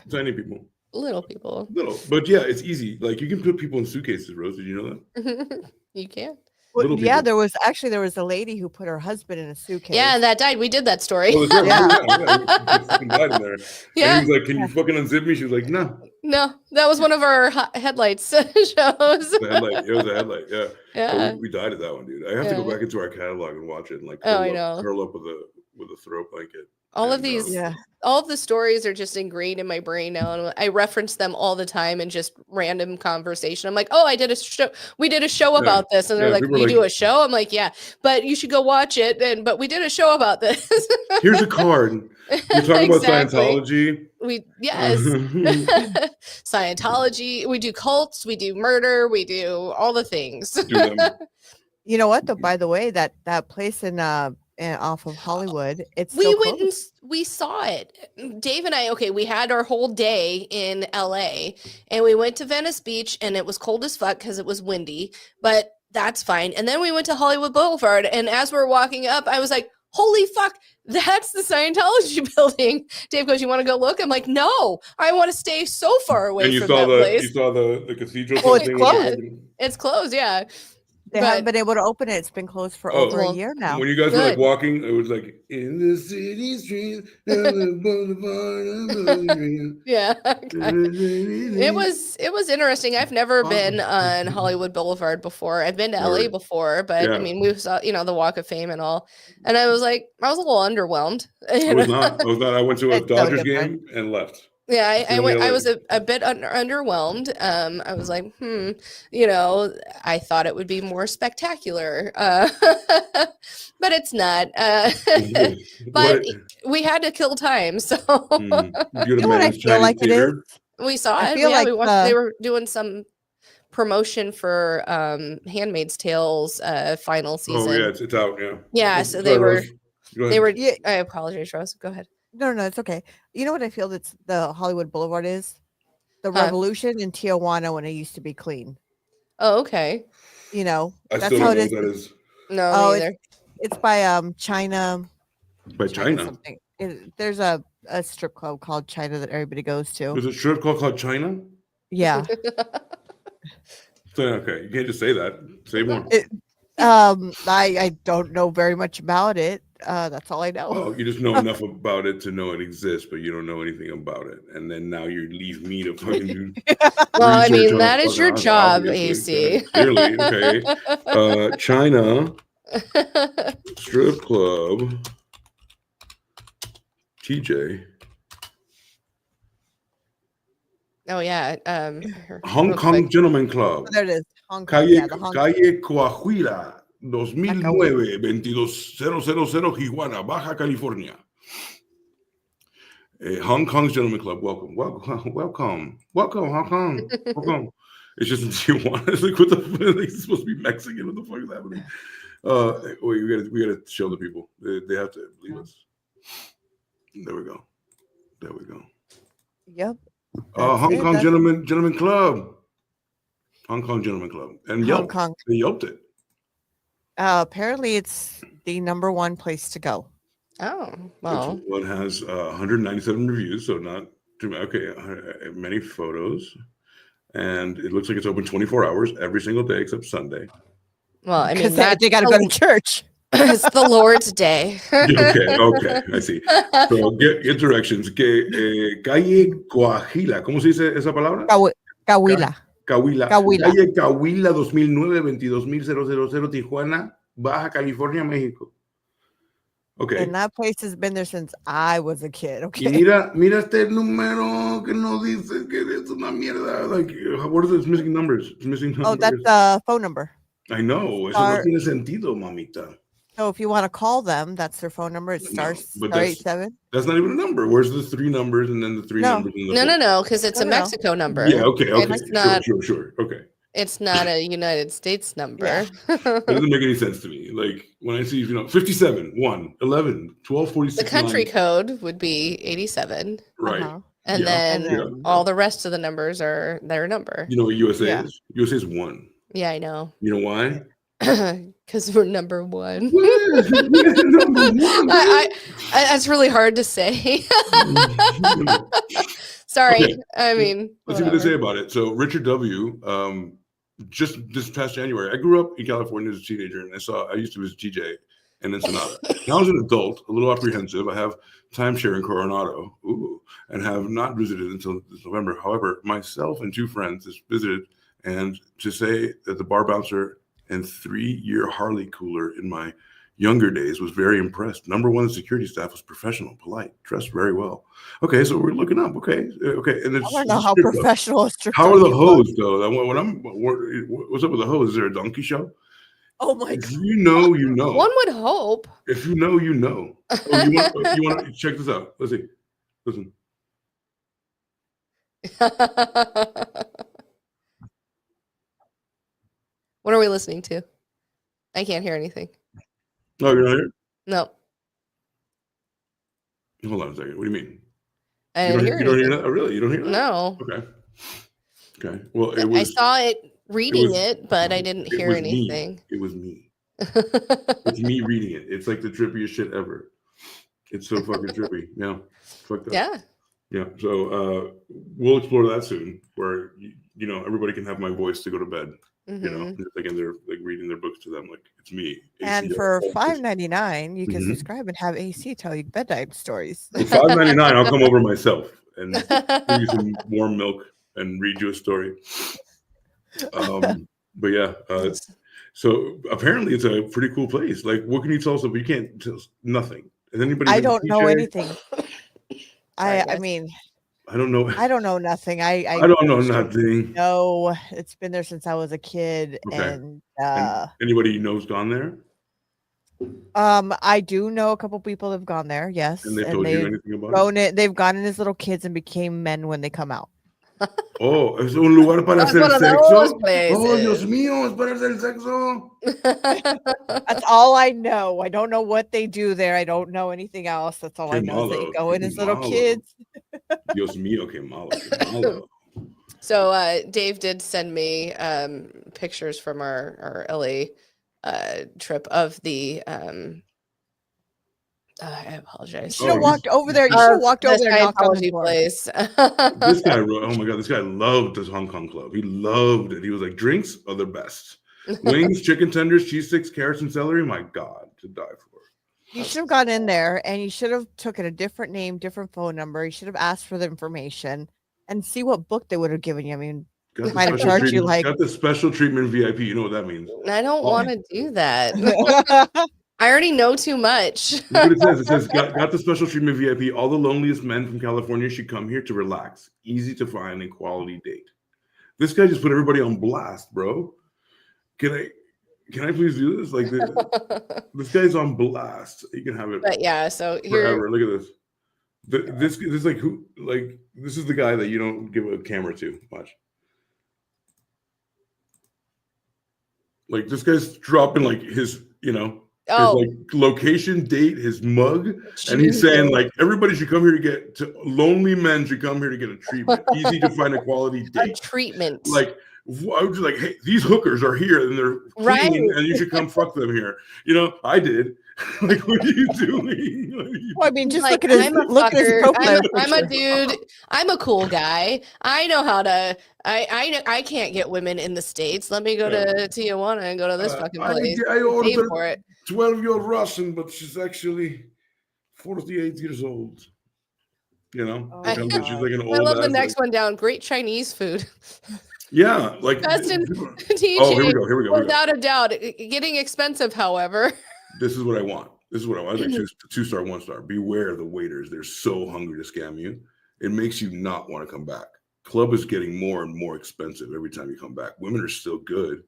tiny people. Little people. Little. But yeah, it's easy. Like you can put people in suitcases, Rose. Did you know that? You can. Well, Little yeah, people. there was a lady who put her husband in a suitcase. Yeah, and that died. We did that story. Oh, that's right. Yeah. He fucking died in there. Yeah. And he was like, "Can you fucking unzip me?" She was like, "No." No, that was one of our headlights shows. The headlight. It was a headlight. Yeah. But Yeah. we died at that one, dude. I have to go Yeah. back into our catalog and watch it and like Oh, I know. curl up with a throw blanket. All of And, these, Yeah. all of the stories are just ingrained in my brain now, and I reference them all the time in just random conversation. I'm like, "Oh, I did a show. We did a show Yeah. about this," and they're Yeah, like, people are "You do like- a show?" I'm like, "Yeah, but you should go watch it." But we did a show about this. Here's a card. You talk about Exactly. Scientology. Yes. Scientology. We do cults. We do murder. We do all the things. Do them. You know what though? By the way, that place in off of Hollywood, it's We still went and closed. we saw it. Dave and I, okay, we had our whole day in LA and we went to Venice Beach and it was cold as fuck because it was windy, but that's fine. And then we went to Hollywood Boulevard, and as we're walking up, I was like, holy fuck, that's the Scientology building. Dave goes, "You want to go look?" I'm like, "No, I want to stay so far away And you from saw that the place." you saw the cathedral. Oh, it's thing? closed. It's closed, yeah. They haven't been able to open it. It's been closed for Oh. over a Well, year now. When you guys were like Good. walking, it was like in the city streets, on the boulevard of the dream." Yeah. It was interesting. I've never been on Hollywood Boulevard before. I've been to LA Word. before, but Yeah. I mean, we saw, the Walk of Fame and all. And I was a little underwhelmed. I was not. I went to a It's so Dodgers different. game and left. Yeah, I Feeling went. I LA. was a bit underwhelmed. I was like, I thought it would be more spectacular, but it's not. But What- we had to kill time, so You go to You know what I Man's feel Chinese like it Theater? we saw I it. feel Yeah, like we watched. They were doing some promotion for Handmaid's Tale's final season. Oh yeah, it's out. Yeah. Yeah, so Sorry, they were. Rose. Go They ahead. were. Yeah. I apologize, Rose. Go ahead. No, it's okay. You know what I feel that's the Hollywood Boulevard is? The Huh. Revolution in Tijuana when it used to be clean. Oh, okay. You know, I that's still how don't it know what is. that is. No, Oh, neither. It's by China. By China. Something. There's a strip club called China that everybody goes to. There's a strip club called China. Yeah. So, okay, you can't just say that. Say more. I don't know very much about it. That's all I know. Oh, you just know enough about it to know it exists, but you don't know anything about it. And then now you leave me to fucking do. Well, I research mean, on that it. is your Fucking job, obviously, AC. Clearly, okay. China strip club. TJ. Oh yeah. Hong real Kong quick. Gentlemen Club. There it is. Hong Kong. Calle, Yeah, the Hong calle Coahuila, 2009, 22000 Tijuana, Baja California. Hong Kong's Gentlemen Club. Welcome, Hong Kong. Welcome. It's just in Tijuana. It's like, what the fuck? Like, it's supposed to be Mexican. What the fuck is happening? Wait, we gotta show the people. They have to believe us. There we go. Yep. Hong it, Kong that's- Gentlemen Club. Hong Kong Gentlemen Club. And Hong Yelp. Kong. They Yelped it. Apparently, it's the number one place to go. Oh, well. Well, it has 197 reviews, so not too okay. Many photos, and it looks like it's open 24 hours every single day except Sunday. Well, I mean, Because they got to go to church. it's the Lord's day. Okay, I see. So get directions. Calle Coahuila. ¿Cómo se dice esa palabra? Cahuila. Cahuila. Cahuila. Calle Cahuila 2009 22000 Tijuana, Baja California, México. Okay. And that place has been there since I was a kid. Y Okay. mira este número que no dice que es una mierda. Like, what is it? It's missing numbers. It's missing numbers. Oh, that's the phone number. I know. Eso no tiene sentido, mamita. So if you want to call them, that's their phone number. It's No, star but that's- 87. That's not even a number. Where's the 3 numbers and then the 3 No. numbers? In the No, because it's a No. Mexico number. Yeah, okay. It's not- Sure. Okay. It's not a United States number. Yeah. It doesn't make any sense to me. Like when I see, 57, 1, 11, 12, 46. The country 9. code would be 87. Right. Uh-huh. And Yeah. then And then- all the rest of the numbers are their number. You know what USA Yeah. is? USA is 1. Yeah, I know. You know why? Because we're number one. Number 1. I that's really hard to say. Sorry. Okay. I mean, Let's see what they say whatever. about it. So Richard W. Just this past January, I grew up in California as a teenager, and I used to visit TJ and Ensenada. Now as an adult, a little apprehensive. I have timeshare in Coronado, and have not visited until this November. However, myself and 2 friends just visited, and to say that the bar bouncer and 3-year Harley cooler in my younger days was very impressed. Number 1, the security staff was professional, polite, dressed very well. Okay, so we're looking up. Okay, and it's I don't know how strip club. professional a strip How club are the you hoes look. though? What's up with the hoes? Is there a donkey show? Oh my If god. you know, you know. One would hope. If you know, you know. Oh, you want to check this out? Let's see. Listen. What are we listening to? I can't hear anything. Oh, you're not here? No, Hold on a second. What do you mean? I You didn't don't hear hear anything. that? Oh, really? You don't hear that? No, Okay. Well, it I was. saw it reading was- it, but I didn't it hear was anything. Me. It was me. It's me reading it. It's like the trippiest shit ever. It's so fucking trippy. Yeah. Fuck that. Yeah. Yeah. So we'll explore that soon, where everybody can have my voice to go to bed. Mhm. Like, and they're like reading their books to them, like it's me. And AC. for $5.99, you can Mhm. subscribe and have AC tell you bedtime stories. For $5.99, I'll come over myself and give you some warm milk and read you a story. But yeah, so apparently it's a pretty cool place. Like, what can you tell us? You can't tell us nothing. Has anybody? I been to don't know TJ? anything. Sorry, I guys. mean, I don't know. I don't know nothing. I don't know nothing. No, it's been there since I was a kid, Okay. and And anybody you know's gone there, I do know a couple people that have gone there. Yes, and they told you anything about they've gone in as little kids and became men when they come out. it? Oh, es un lugar para That's hacer one of those sexo. Oh, places. Dios mío, es para hacer sexo. That's all I know. I don't know what they do there. I don't know anything else. That's all I Qué know. Is they malo, go in qué as little malo. kids. Dios mío, qué malo, qué malo. So Dave did send me pictures from our LA trip of the I apologize. You should have Oh, walked over there. You should have walked over the there and knocked on the Scientology door. place. This guy, oh my god, this guy loved this Hong Kong club. He loved it. He was like, drinks are the best. Wings, chicken tenders, cheese sticks, carrots, and celery. My God, to die for. You should have gone in there and you should have taken a different name, different phone number. You should have asked for the information and see what book they would have given you. I mean, Got the Might have special charged you, treatment- like- got the special treatment VIP. You know what that means? I don't Oh. want to do that. I already know too much. Look what it says. It says, got the special treatment VIP. All the loneliest men from California should come here to relax. Easy to find and quality date. This guy just put everybody on blast, bro. Can I please do this? Like this guy's on blast. You can have it But yeah, so here forever. Look at this. This is like who? Like this is the guy that you don't give a camera to. Watch. Like this guy's dropping like his his like location, date, his mug, and he's saying like everybody should come here lonely men should come here to get a treatment. Easy to find a quality a date. treatment. Like I was just like, hey, these hookers are here and they're clean, Right. and you should come fuck them here. I did, Like, what are you doing? What are you Well, I mean, just Like, look at his I'm a look at his fucker. profile I'm a picture. dude. I'm a cool guy. I know how to. I can't get women in the States. Let me go to Tijuana and go to this fucking place. I Pay ordered for it. 12-year-old Russian, but she's actually 48 years old. You know, Oh, Like, God. she's like an I old love the ass, next one down. Great Chinese food. Yeah, like Justin, people- TJ, oh, here we go. Here we go. without a doubt, getting expensive. However, This is what I want. This is what I want. I think 2-star, 1-star. Beware of the waiters. They're so hungry to scam you. It makes you not want to come back. Club is getting more and more expensive every time you come back. Women are still good.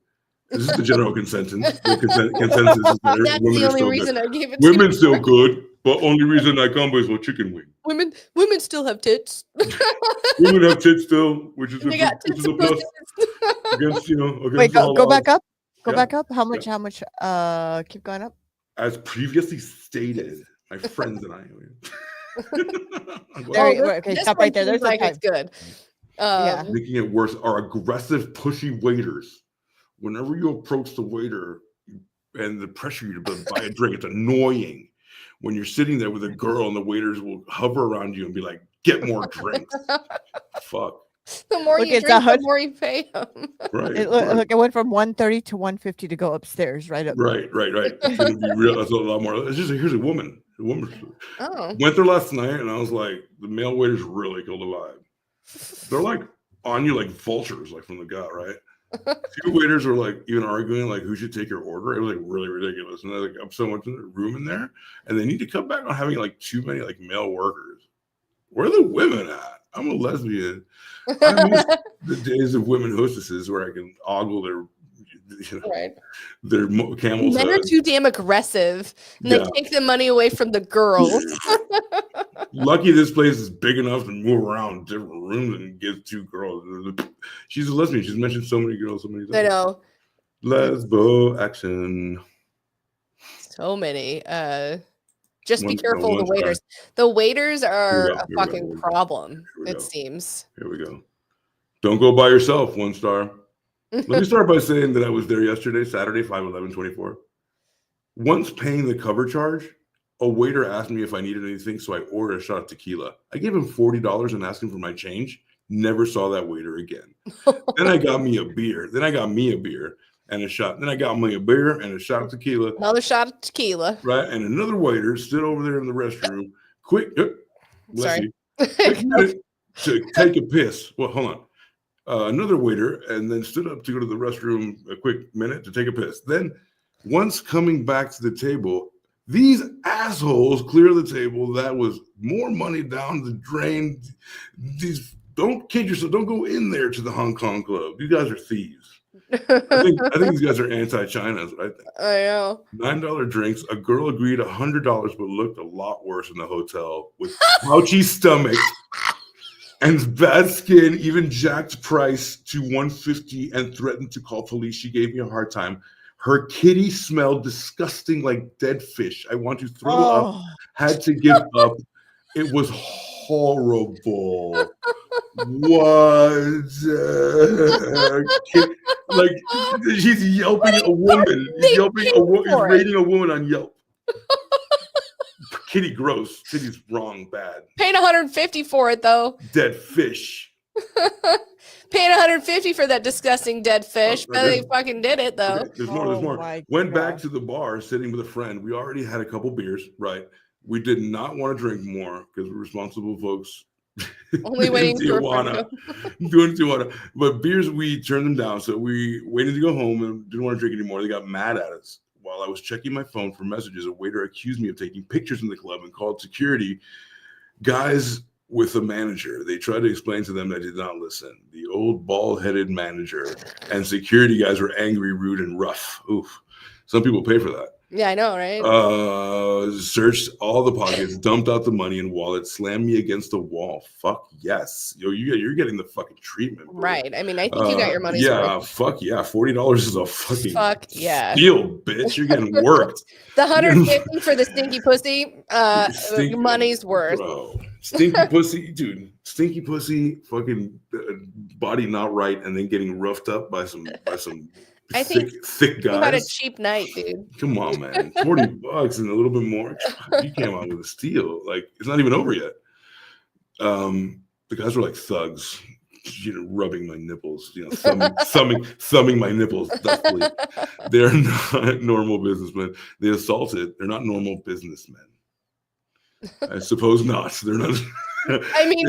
This is the general consensus. The consensus is that that's women the are only still reason good. I gave it. Women to still good, but only reason I come is for chicken wing. women still have tits. Women have tits still, which is They got which tits is a and plus pussies. against against Wait, all go odds. back up. Go Yeah. back up. How much? How much? Keep going up. As previously stated, my friends and I. There you- this- okay, this stop one right there. seems There's like the it's good. Yeah. Making it worse are aggressive, pushy waiters. Whenever you approach the waiter and the pressure you to buy a drink, it's annoying. When you're sitting there with a girl and the waiters will hover around you and be like, "Get more drinks." Fuck. The more Look, you it's drink, the 100 more you pay them. Right. It, right. look, it went from 130 to 150 to go upstairs, right up. Right. It's gonna be real. That's a lot more. It's just here's a woman. A woman Oh, went there last night, and I was like, the male waiters really killed the vibe. They're like on you like vultures, like from the gut, right? Two waiters were like even arguing like who should take your order. It was like really ridiculous, and they're like up so much in the room in there, and they need to cut back on having like too many like male workers. Where are the women at? I'm a lesbian. I miss the days of women hostesses where I can ogle their, right. their camels. Men are too damn aggressive, and Yeah. they take the money away from the girls. Lucky this place is big enough to move around different rooms and get two girls. She's a lesbian. She's mentioned so many girls so many times. I know Lesbo action. so many. Just be One- careful of the one star. waiters. The waiters are go, a here we go, fucking here we go. problem. Here we It go. seems. Here we go. Don't go by yourself, 1-star. Let me start by saying that I was there yesterday, Saturday, 5/11/24. Once paying the cover charge, a waiter asked me if I needed anything, so I ordered a shot of tequila. I gave him $40 and asked him for my change. Never saw that waiter again. Then I got me a beer. And a shot. Then I got me a beer and a shot of tequila. Another shot of tequila. Right. And another waiter stood over there in the restroom. Quick, bless Sorry. you. Quick minute to take a piss. Well, hold on. Another waiter, and then stood up to go to the restroom a quick minute to take a piss. Then, once coming back to the table, these assholes clear the table. That was more money down the drain. These don't kid yourself. Don't go in there to the Hong Kong club. You guys are thieves. I think these guys are anti-China. Is what I think. I know. $9 drinks. A girl agreed $100, but looked a lot worse in the hotel with pouchy stomach and bad skin. Even jacked price to $150 and threatened to call police. She gave me a hard time. Her kitty smelled disgusting like dead fish. I want to throw up. Oh, Had to give up. It was horrible. What? Like she's yelping a woman. He's yelping a woman. He's for it? rating a woman on Yelp. Kitty gross. Kitty's wrong. Bad. Paid 150 for it though. Dead fish. Paid 150 for that disgusting dead fish, Oh, but they fucking did it though. Okay, there's more. There's Oh more. my Went back gosh. to the bar, sitting with a friend. We already had a couple beers. Right. We did not want to drink more because we're responsible folks. Only waiting for Tijuana. Doing Tijuana. But beers, we turned them down. So we waited to go home and didn't want to drink anymore. They got mad at us. While I was checking my phone for messages, a waiter accused me of taking pictures in the club and called security guys with a manager. They tried to explain to them that I did not listen. The old bald-headed manager and security guys were angry, rude, and rough. Oof. Some people pay for that. Yeah, I know, right? Searched all the pockets, dumped out the money and wallet, slammed me against the wall. Fuck yes. Yo, you're getting the fucking treatment. Bro. Right. I mean, I think you got your money's Yeah, worth. fuck yeah. $40 is a fucking Fuck yeah. steal, bitch. You're getting worked. The 150 for the stinky pussy, Stinky- money's worth. Bro. Stinky pussy, dude. Stinky pussy, fucking body not right, and then getting roughed up by some I think thick you had a guys. cheap night, dude. Come on, man. $40 and a little bit more. You came out with a steal. Like, it's not even over yet. The guys were like thugs, rubbing my nipples, thumbing my nipples thusly. They're not normal businessmen. They assaulted. They're not normal businessmen. I suppose not. They're not. I mean,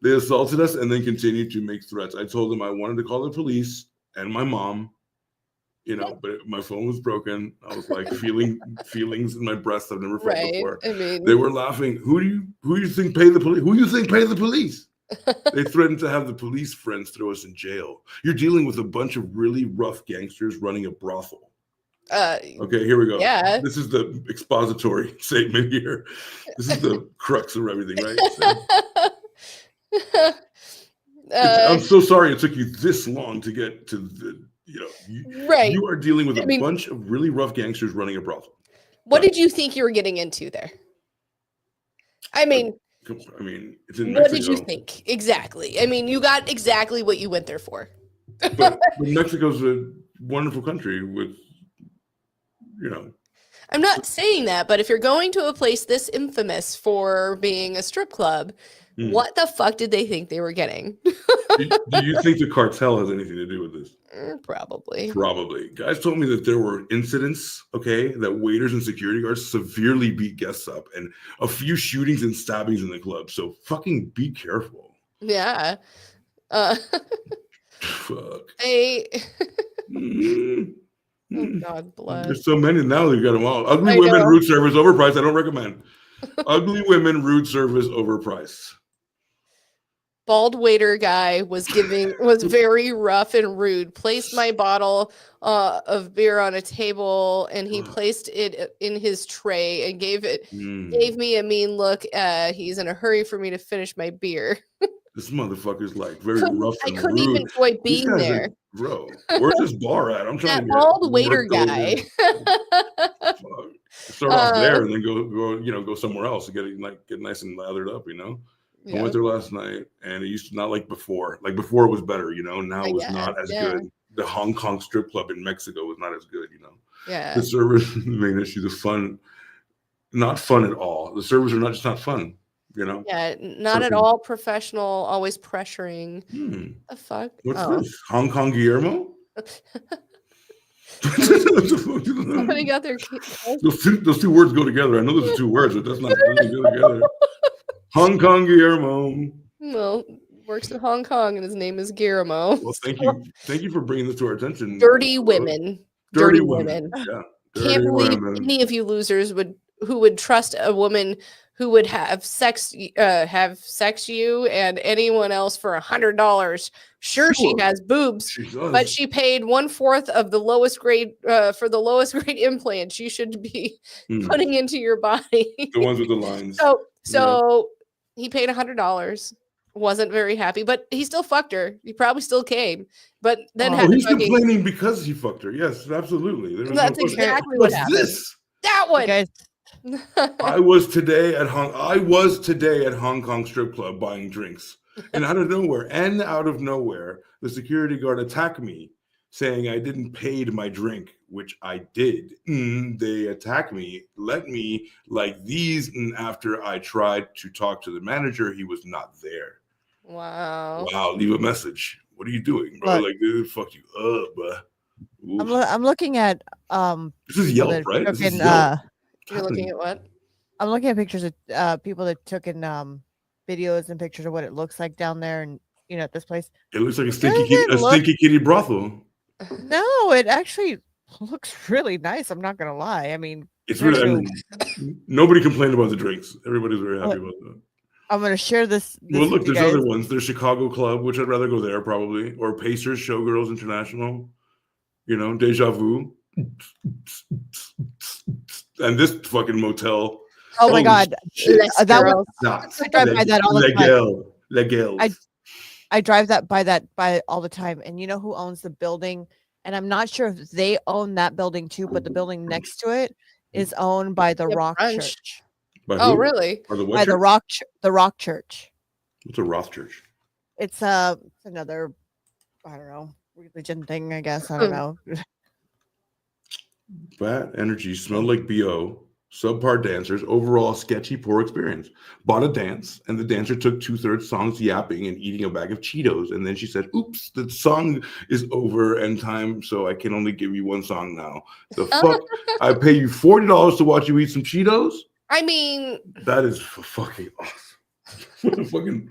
they assaulted us and then continued to make threats. I told them I wanted to call the police and my mom, but my phone was broken. I was like feelings in my breast I've never felt right. before. I mean, They were laughing. Who you think pay the police? Who you think pay the police? They threatened to have the police friends throw us in jail. You're dealing with a bunch of really rough gangsters running a brothel. Okay, here we go. Yeah. This is the expository statement here. This is the crux of everything, right? So, I'm so sorry it took you this long to get to the, right. You are dealing with a bunch of really rough gangsters running a brothel. What did you think you were getting into there? I mean, it's in Mexico. What did you think? Exactly. I mean, you got exactly what you went there for. but Mexico's a wonderful country with, I'm not saying that, but if you're going to a place this infamous for being a strip club, what the fuck did they think they were getting? do you think the cartel has anything to do with this? Probably. Guys told me that there were incidents, that waiters and security guards severely beat guests up and a few shootings and stabbings in the club. So fucking be careful. Yeah. Fuck. Oh God, blood. There's so many now. They've got them all. Ugly women, rude service, overpriced. I don't recommend. Ugly women, rude service, overpriced. Bald waiter guy was very rough and rude. Placed my bottle of beer on a table, and he placed it in his tray and gave me a mean look. He's in a hurry for me to finish my beer. This motherfucker's like very rough. I couldn't even enjoy being there. Bro, where's this bar at? I'm trying that bald waiter guy. Start off there and then go somewhere else and get nice and lathered up. I went there last night and it used to not like before. Like before it was better. Now it was not as good. The Hong Kong strip club in Mexico was not as good. Yeah. The servers, the main issue, not fun at all. The servers are not fun. Yeah, not at all professional, always pressuring. The fuck? What's this? Hong Kong Guillermo? Somebody got their those two words go together. I know those are two words, but that's not really go together. Hong Kong Guillermo. Well, works in Hong Kong and his name is Guillermo. Well, thank you for bringing this to our attention. Dirty women. Dirty women. Yeah. Can't believe any of you losers who would trust a woman who would have sex you and anyone else for $100. Sure, she has boobs, but she paid 1/4 of the lowest grade for the lowest grade implant she should be putting into your body. The ones with the lines. So he paid $100. Wasn't very happy, but he still fucked her. He probably still came, but then he's complaining because he fucked her. Yes, absolutely. That's exactly what happened. That one. You guys, I was today at Hong Kong strip club buying drinks, and out of nowhere, the security guard attacked me, saying I didn't pay my drink, which I did. They attacked me, let me like these, and after I tried to talk to the manager, he was not there. Wow. Leave a message. What are you doing, bro? Like, dude, fuck you up, bro. I'm looking at this is Yelp, right? This is Yelp. You're looking at what? I'm looking at pictures of people that took in videos and pictures of what it looks like down there, and at this place. It looks like a stinky kitty brothel. No, it actually looks really nice. I'm not gonna lie. I mean, it's really. Nobody complained about the drinks. Everybody's very happy about that. I'm gonna share this. Well, look, there's other ones. There's Chicago Club, which I'd rather go there probably, or Pacers, Showgirls International. Deja Vu. And this fucking motel. Oh my God. That one, I drive by that all the time. I drive by all the time. And you know who owns the building? And I'm not sure if they own that building too, but the building next to it is owned by the Rock Church. Oh, really? By the Rock Church. What's a Roth Church? It's another, I don't know, religion thing, I guess. I don't know. Bad energy, smelled like BO, subpar dancers, overall sketchy, poor experience. Bought a dance, and the dancer took 2/3 songs yapping and eating a bag of Cheetos. And then she said, oops, the song is over and time, so I can only give you one song now. The fuck? I pay you $40 to watch you eat some Cheetos? I mean, That is fucking awesome. I'm gonna fucking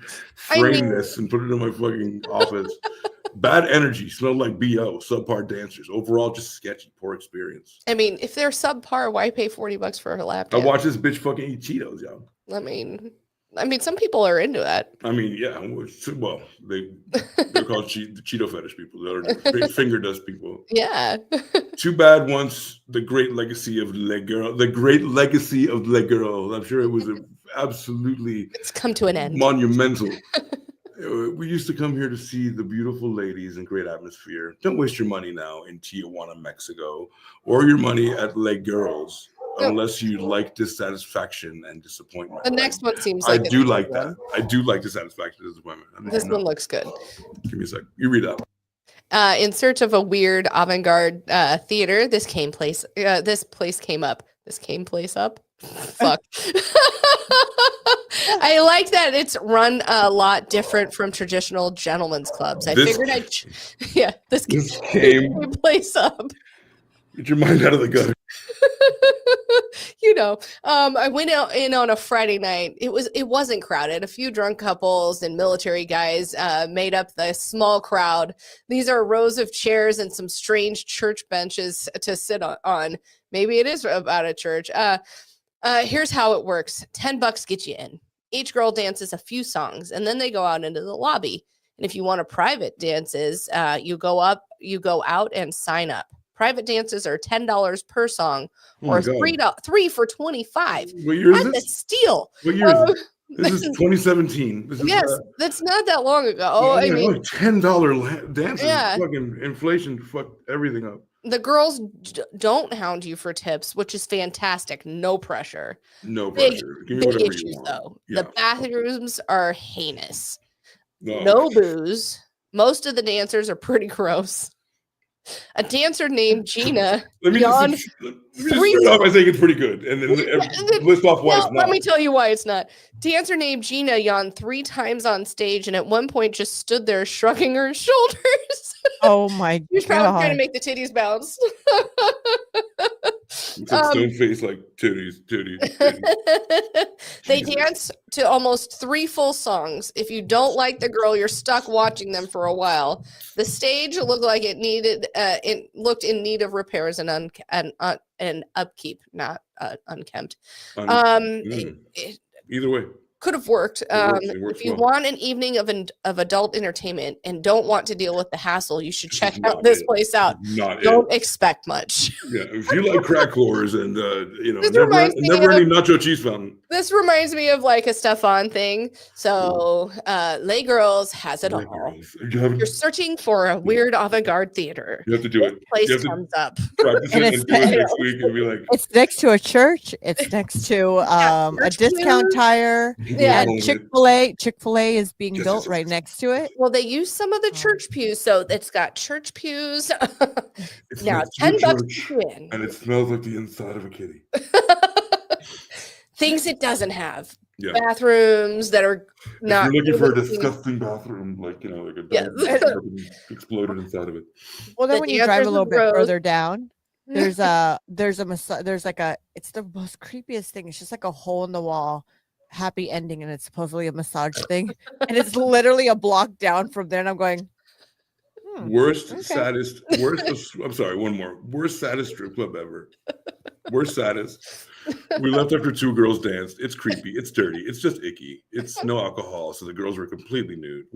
I frame mean- this and put it in my fucking office. Bad energy, smelled like BO, subpar dancers. Overall, just sketchy, poor experience. if they're subpar, why pay $40 for a lap I dance? watched this bitch fucking eat Cheetos, yo. I mean, some people are into that. I mean, yeah. Well, they're called Cheeto fetish people. They're finger dust people. Yeah. Too bad. Once the great legacy of Le Girl, the great legacy of Le Girl. I'm sure it was absolutely It's come to an end. monumental. We used to come here to see the beautiful ladies and great atmosphere. Don't waste your money now in Tijuana, Mexico, or your money at Le Girls, unless you like dissatisfaction and disappointment. The next one seems I like do it's like good. that. I do like dissatisfaction and disappointment. I mean, This you know. one looks good. Give me a sec. You read that. In search of a weird avant-garde theater, this place came up. This came place up. Fuck. I like that it's run a lot different from traditional gentlemen's clubs. I This- figured this This came. came place up. Get your mind out of the gutter. I went out in on a Friday night. It wasn't crowded. A few drunk couples and military guys made up the small crowd. These are rows of chairs and some strange church benches to sit on. Maybe it is about a church. Here's how it works. $10 get you in. Each girl dances a few songs, and then they go out into the lobby. And if you want a private dances, you go out and sign up. Private dances are $10 per song, Oh my or God. three for $25. What year is That's a this? steal. What year is Um, this? This is 2017. This is Yes, that's not that long ago. Oh, yeah, I mean, like $10 dances. Yeah. Fucking inflation fucked everything up. the girls don't hound you for tips, which is fantastic. No pressure. No Big- pressure. Give me Big whatever you issues want. though. Yeah. The bathrooms are heinous. No. No booze. Most of the dancers are pretty gross. A dancer named Gina. Let me Yawn. just start off by saying it's pretty good, and then list off why Well, it's let not. me tell you why it's not. Dancer named Gina yawned 3 times on stage, and at one point just stood there shrugging her shoulders. Oh my She was probably trying to god. make the titties bounce. It's like stone face, like titties. They Jesus. dance to almost 3 full songs. If you don't like the girl, you're stuck watching them for a while. The stage looked like it looked in need of repairs and upkeep, not unkempt. Either way, Could have worked. It works If you well. want an evening of adult entertainment and don't want to deal with the hassle, you should This check is out not this it. place out. not it. Don't expect much. Yeah, if you like crack whores and This reminds me never of- any nacho cheese fountain. This reminds me of like a Stefan thing. So, Lay Girls has it all. You have, You're searching for a weird avant-garde theater. you have to do This it. place You have to comes up. practice And it it's- and do it next week and be like, It's next to a church. It's next to a church discount pews. tire. Yeah, And Chick-fil-A is being Yes, built yes, right yes. next to it. Well, they use some of the Oh. church pews, so it's got church pews. it's Now, next to a $10 church, to get in. and it smells like the inside of a kitty. Things it doesn't have. Yeah. Bathrooms that are not. If you're looking for a really clean. disgusting bathroom, like like a Yeah. dog exploded inside of it. Well, then The when you drive dancers a little with bit rows. further down, there's like a it's the most creepiest thing. It's just like a hole in the wall, happy ending, and it's supposedly a massage thing, and it's literally a block down from there. And I'm going, Worst, Okay. saddest, worst. I'm sorry, one more. Worst, saddest strip club ever. Worst, saddest. We left after 2 girls danced. It's creepy. It's dirty. It's just icky. It's no alcohol, so the girls were completely nude.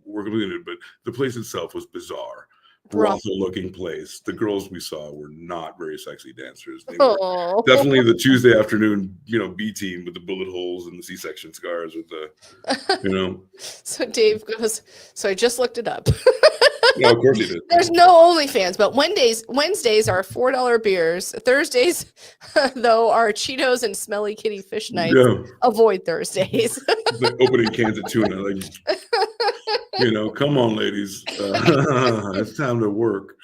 Were completely nude, but the place itself was bizarre. Brothel looking place. The girls we saw were not very sexy dancers. They were Oh. definitely the Tuesday afternoon, B team with the bullet holes and the C-section scars with the, So Dave goes, so I just looked it up. No, of course he did. There's no OnlyFans, but Wednesdays are $4 beers. Thursdays, though, are Cheetos and smelly kitty fish nights. Yeah, Avoid Thursdays. it's like opening cans of tuna. Like, Come on, ladies. It's time to work.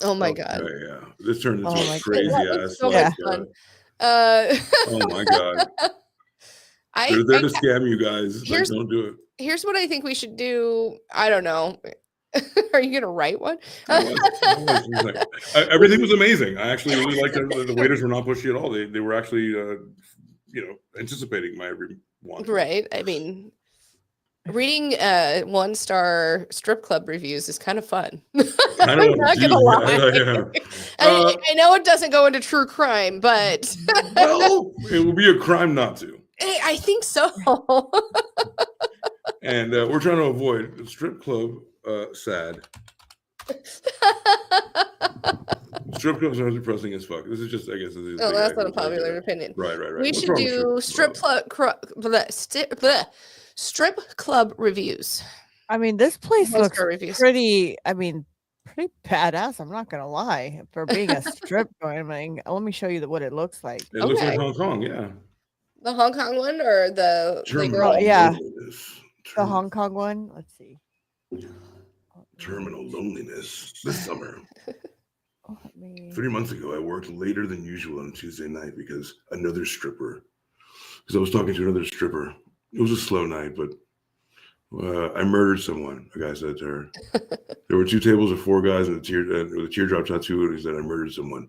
Oh my god. Yeah. This turned into Oh a my crazy That was ass. so Yeah. much fun. Oh my god. They're there to scam you guys. Like, here's- don't do it. Here's what I think we should do. I don't know. Are you gonna write one? Everything was amazing. I actually really liked the waiters were not pushy at all. They were actually anticipating my every want. Right. I mean, reading 1-star strip club reviews is kind of fun. I don't I'm want not to gonna do lie. that. I know it doesn't go into true crime, but Well, it would be a crime not to. I think so. And we're trying to avoid strip club sad. Strip clubs are depressing as fuck. This is just, I guess. Oh, that's not a popular opinion. Right. We What's should wrong with do strip club reviews. I mean, this place looks One-star reviews. pretty badass. I'm not gonna lie. For being a strip joint, I mean, let me show you what it looks like. It looks like Okay. Hong Kong, yeah. The Hong Kong one or the Terminal girl? yeah. loneliness. The Hong Kong one. Let's see. Terminal loneliness this summer. Oh, let me- 3 months ago, I worked later than usual on Tuesday night because I was talking to another stripper. It was a slow night, but I murdered someone, a guy said to her. There were 2 tables of 4 guys with a teardrop tattoo, and he said, I murdered someone.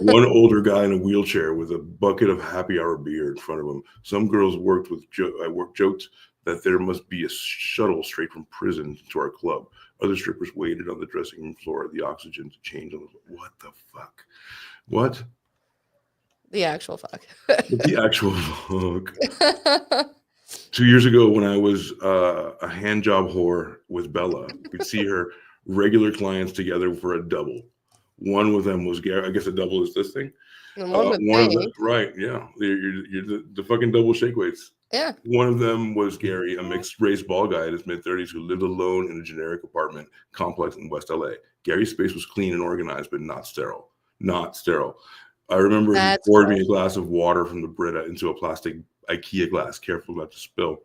One older guy in a wheelchair with a bucket of happy hour beer in front of him. Some girls joked that there must be a shuttle straight from prison to our club. Other strippers waited on the dressing room floor at the oxygen to change on the. What the fuck? What? The actual fuck. The actual fuck. 2 years ago, when I was a hand job whore with Bella, we'd see her regular clients together for a double. One with them was Gary. I guess a double is this thing. And one with One of me. them, right? Yeah, you're the fucking double shake weights. Yeah. One of them was Gary, a mixed race ball guy in his mid-30s who lived alone in a generic apartment complex in West LA. Gary's space was clean and organized, but not sterile. Not sterile. I remember he poured me a glass of water from the Brita into a plastic IKEA glass, careful not to spill.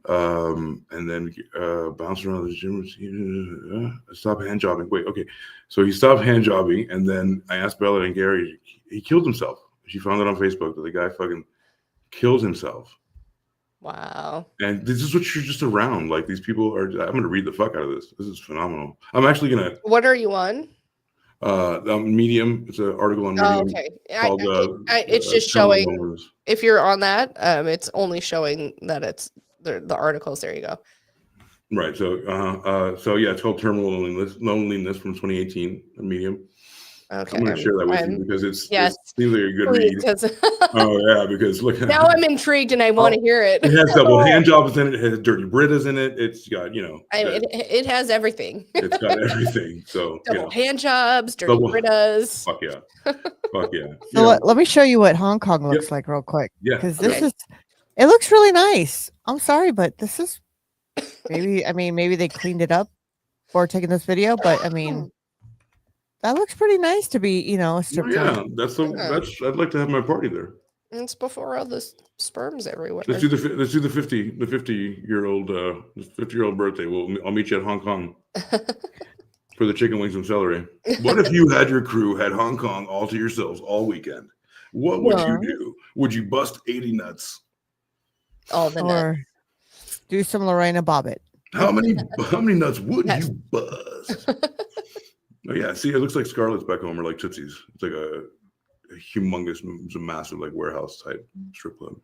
And then bounced around the gym. Stop hand jobbing. Wait, okay. So he stopped hand jobbing, and then I asked Bella and Gary, he killed himself. She found it on Facebook that the guy fucking killed himself. Wow. And this is what you're just around. Like, these people are. I'm going to read the fuck out of this. This is phenomenal. I'm actually going to. What are you on? Medium. It's an article on Medium. Oh, okay. Called, It's just showing. If you're on that, it's only showing that it's the articles. There you go. Right. So yeah, it's called Terminal Loneliness from 2018. Medium. Okay. I'm going to share that with you because it seems like a good please, read. 'cause Oh yeah, because look. now I'm intrigued and I want to hear it. It has double hand jobs in it. It has dirty Britas in it. It's got it has everything. It's got everything. So Double hand jobs, dirty Double- Britas. fuck yeah, fuck yeah. So let me show you what Hong Kong looks like real quick. Yeah. Because Okay. it looks really nice. I'm sorry, but this is maybe they cleaned it up before taking this video, but I mean, that looks pretty nice to be, a strip Yeah, joint. that's I'd like to have my party there. It's before all the sperms everywhere. Let's do the 50-year-old birthday. I'll meet you at Hong Kong for the chicken wings and celery. What if you had your crew had Hong Kong all to yourselves all weekend? What would you do? Would you bust 80 nuts? All the nuts. Or do some Lorena Bobbitt. How many nuts would Yes. you bust? Oh yeah, see, it looks like Scarlett's back home or like Tootsie's. It's like a humongous, it's a massive like warehouse type strip club.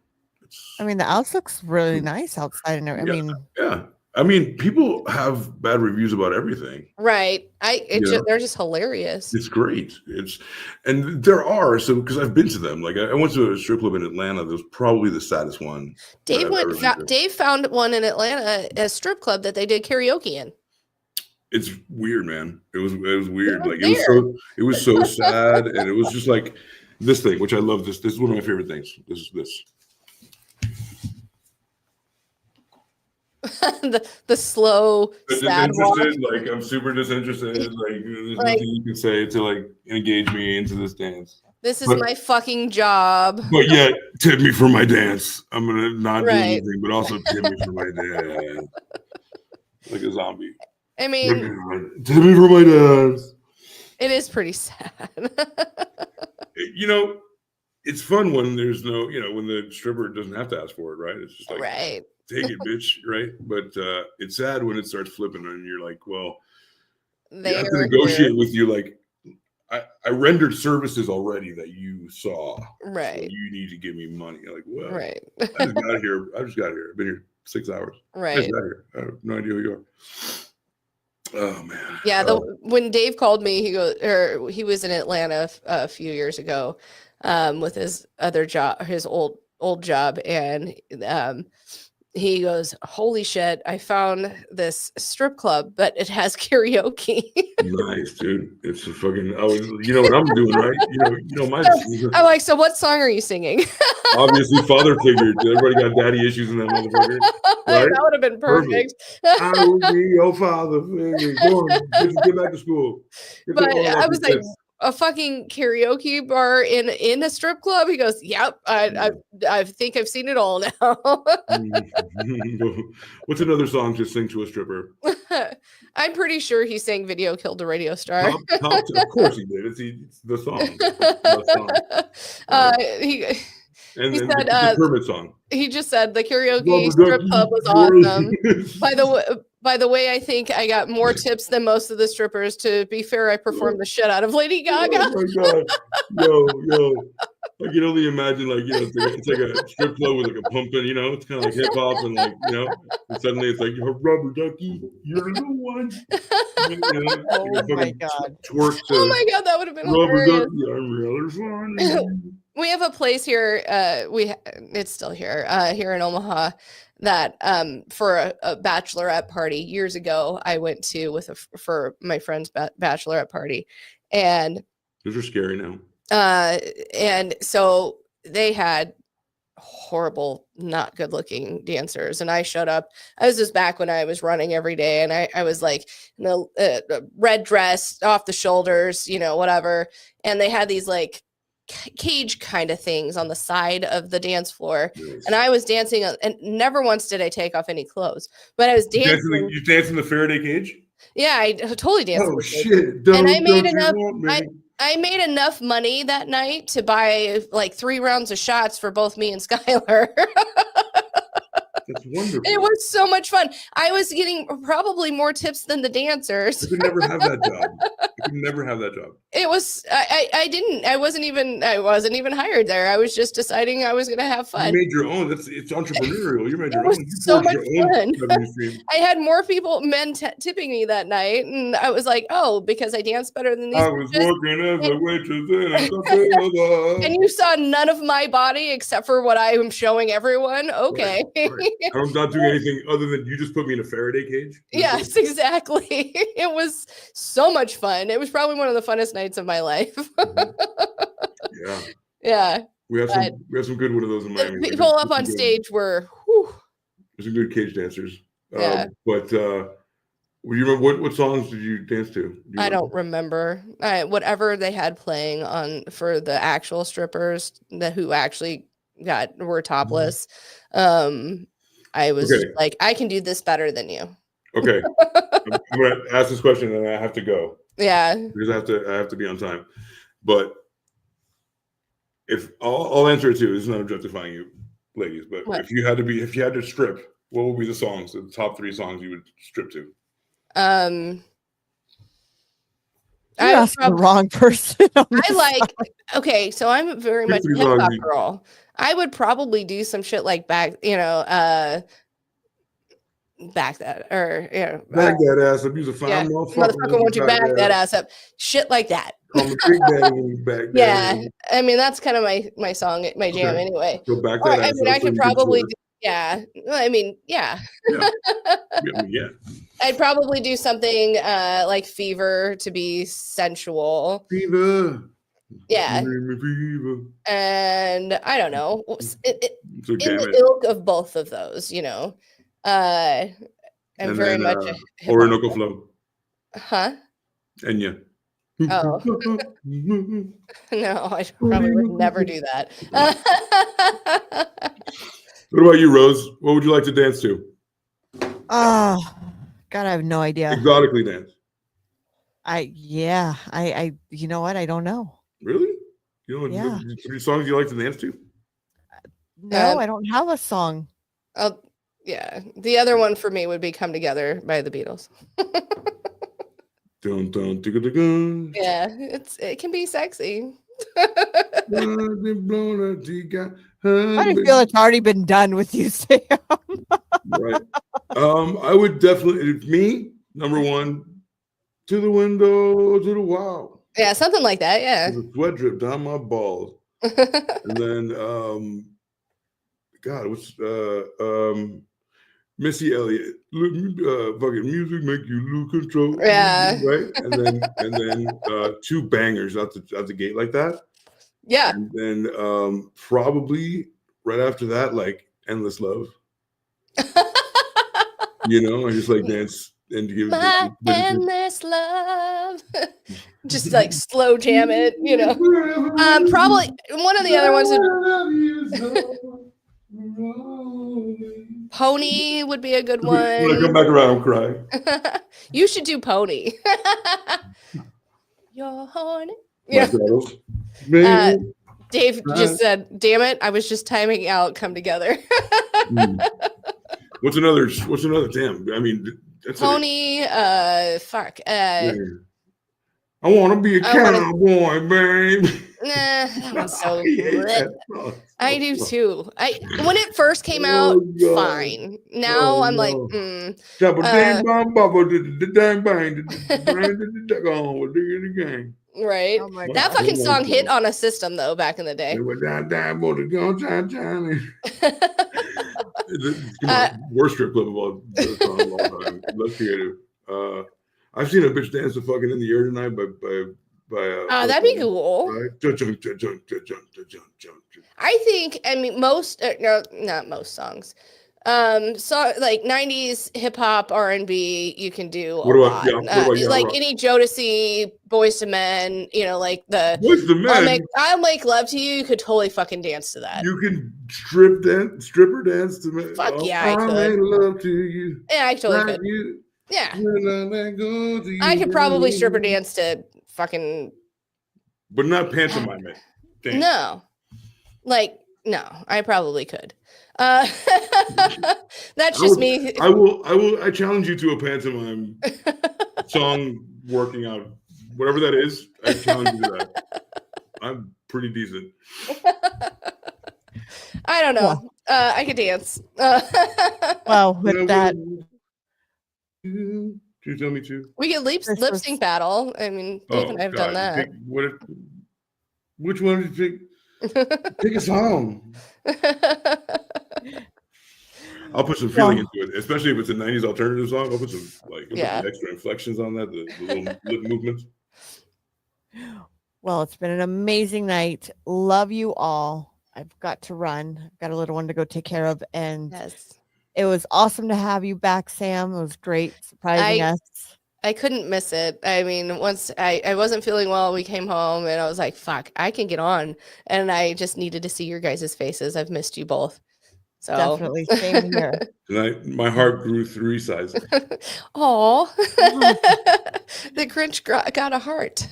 I mean, the house looks really nice outside and everything. I mean, people have bad reviews about everything. Right. They're just hilarious. It's great. And there are because I've been to them. Like I went to a strip club in Atlanta. That was probably the saddest one. Dave found one in Atlanta, a strip club that they did karaoke in. It's weird, man. It was weird. Yeah, Like it was so sad, and it was just like this thing, which I love. This is one of my favorite things. This. the slow sad walk. Disinterested, like I'm super disinterested. Like there's Like- nothing you can say to like engage me into this dance. This is But- my fucking job. But yet, tip me for my dance. I'm gonna not do Right. anything, but also tip me for my dance. Like a zombie. I mean, Tip me for my dance. it is pretty sad. You know, it's fun when there's no, when the stripper doesn't have to ask for it, right? It's just like, Right. take it, bitch, right? But it's sad when it starts flipping and you're like, well, They I have are to here. negotiate with you. Like, I rendered services already that you saw. So Right. you need to give me money. You're like, well, Right. I just got here. I've been here 6 hours. I Right. just got here. I have no idea who you are. Oh man. Yeah, when Dave called me, he was in Atlanta a few years ago, with his other job, his old job, and he goes, "Holy shit! I found this strip club, but it has karaoke." Nice, dude. It's a fucking. You know what I'm doing, right? You know my. I'm like, "So what song are you singing?" Obviously, father figure. Everybody got daddy issues in that motherfucker. Right? That would have been Perfect. perfect. I will be your father figure. Go on, get back to school. Get But the- I was like, a fucking karaoke bar in a strip club. He goes, "Yep, I think I've seen it all now." What's another song to sing to a stripper? I'm pretty sure he sang "Video Killed a Radio Star." Of course he did. It's the song. The song. He And He then said, the Kermit song. he just said the karaoke Rubber strip ducky, club was yours. awesome. By the way, I think I got more tips than most of the strippers. To be fair, I performed the shit out of Lady Gaga. Oh my god, yo! I can only imagine, like, it's like a strip club with like a pumping, it's kind of like hip hop, and like, and suddenly it's like, you're a rubber ducky, you're the one. Oh my God. Twerk to Oh my god, that would have been rubber hilarious. ducky, I'm really fun. We have a place here. It's still here. Here in Omaha, that for a bachelorette party years ago, I went to for my friend's bachelorette party, and Those are scary now. and so they had horrible, not good looking dancers, and I showed up. I was just back when I was running every day, and I was like in a red dress off the shoulders, whatever, and they had these like cage kind of things on the side of the dance floor, Nice. and I was dancing, and never once did I take off any clothes, but I was dancing. You dance in the Faraday cage? Yeah, I totally danced. Oh in the cage. shit! And I made don't you enough- want me? I made enough money that night to buy like 3 rounds of shots for both me and Skylar. That's wonderful. It was so much fun. I was getting probably more tips than the I dancers. could never have that job. I could never have that job. It was I wasn't even hired there. I was just deciding I was gonna have You fun. made your own. It's entrepreneurial. You made your was own. You so forged much fun. revenue stream. I had more men tipping me that night, and I was like, "Oh, because I dance better than these." I was bitches." working as a waitress in a Toyota. And you saw none of my body except for what I am showing everyone. Okay. Right. I'm not doing anything other than you just put me in a Faraday cage. Yes, exactly. It was so much fun. It was probably one of the funnest nights of my life. Yeah. Yeah. We have But- some good one of those in The Miami. people up on stage were, whew, There's some good cage dancers. Yeah. But you remember what songs did you dance to? Do you I remember? don't remember. Whatever they had playing on for the actual strippers who actually were topless. I was Okay. like, I can do this better than you. Okay. I'm gonna ask this question and I have to go Yeah. because I have to be on time. But if I'll answer it too. This is not objectifying you, ladies. But What? if you had to strip, what would be the songs, the top 3 songs you would strip to? You I asked the wrong person. on I this like side. okay, so I'm very much a 50 hip hop songs. girl. I would probably do some shit like back that or Back that ass up. You's a fine yeah, motherfucker. motherfucker, won't you back that ass up? Shit like that. Call me Big Daddy when you back that Yeah, ass. I mean that's kind of my song, my jam Okay. anyway. So back Or, that I ass mean, up I so could you can probably twerk. yeah. I mean, yeah. Yeah. I'd probably do something like Fever to be sensual. Fever. Yeah, Give me fever. and I don't know. So In damn the it. ilk of both of those, I'm And very then, much a hip-hop Orinoco fan. Flow. Huh? Enya. Oh. No, I probably would never do that. What about you, Rose? What would you like to dance to? Oh, God, I have no idea. Exotically dance. I you know what? I don't know. Really? You know, Yeah. any songs you like to dance to? No, I don't have a song. Oh, yeah. The other one for me would be "Come Together" by the Beatles. Dun, dun, ticka, ticka. Yeah, it can be sexy. I feel it's already been done with you, Sam. Right. I would definitely, me, number one, to the window, to the wow. Yeah, something like that. Yeah. The sweat drip down my balls. And then, God, what's Missy Elliott? Fucking music make you lose control. Yeah. Right. And then two bangers out the gate like that. Yeah. And then probably right after that, like "Endless Love." You know, I just like dance and give My endless love. Just like slow jam it, you know. Probably one of the other ones would Pony would be a good When I come one. back around, I'm crying. You should do Pony. You're horny. My Yeah. shadows. Dave just said, "Damn it, I was just timing out Come Together." What's another? Damn, I mean, that's Pony, fuck. I want to be a I wanna- cowboy, babe. Nah, that one's so I hate lit. that song. I do too. When it first came out, God. fine. Now Oh, I'm like, no. mm, Jabba dang bang baba the dang bang the bang the dag on with the gang. right. Oh my That God. fucking song hit on a system though back in the day. They were down boy the gun Johnny. Worst strip club of all time. Less creative. I've seen a bitch dance to "Fucking in the Air Tonight" by That'd be cool. Right? I think. I mean, most no, not most songs. So like 90s hip hop, R&B, you can do a What about- lot. yeah, what about Yacht like Rock? any Jodeci, Boyz II Men, you know, like the What's the man? I'll make love to you. You could totally fucking dance to that. You can stripper dance to me. Fuck yeah, I I could. made love to you. Yeah, I totally Like could. you. Yeah, When I let go to I you. could probably stripper dance to fucking But not pantomime it. Dance. no. Like no, I probably could. That's just me. I challenge you to a pantomime song working out. Whatever that is, I challenge you to that. I'm pretty decent. I don't know. I could dance. Well, with that, Can you tell me to? We could lip sync battle. I mean, Dave and I have done that. Which one did you pick? Pick a song. I'll put some feeling into it, especially if it's a 90s alternative song. I'll put some put some extra inflections on that, the little lip movements. well, it's been an amazing night. Love you all. I've got to run. I've got a little one to go take care of, and Yes. it was awesome to have you back, Sam. It was great surprising us. I couldn't miss it. I mean, once I wasn't feeling well, we came home and I was like, fuck, I can get on. And I just needed to see your guys' faces. I've missed you both. So Definitely. Same here. Tonight, my heart grew 3 sizes. Oh, the Grinch got a heart.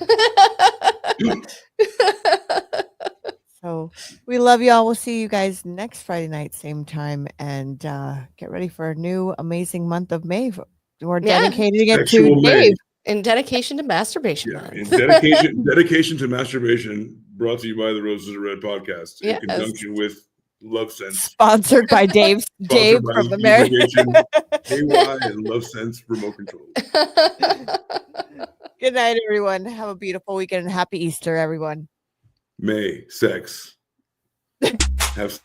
So we love y'all. We'll see you guys next Friday night, same time. And get ready for a new amazing month of May. We're dedicating it Sexual to May. Dave. In dedication to masturbation. Yeah, month. in dedication to masturbation, brought to you by the Roses Are Red podcast in Yes. conjunction with Love Sense. Sponsored by Dave Sponsored by from America. Litigation, KY and Love Sense Remote Control. Good night, everyone. Have a beautiful weekend and happy Easter, everyone. May sex. Have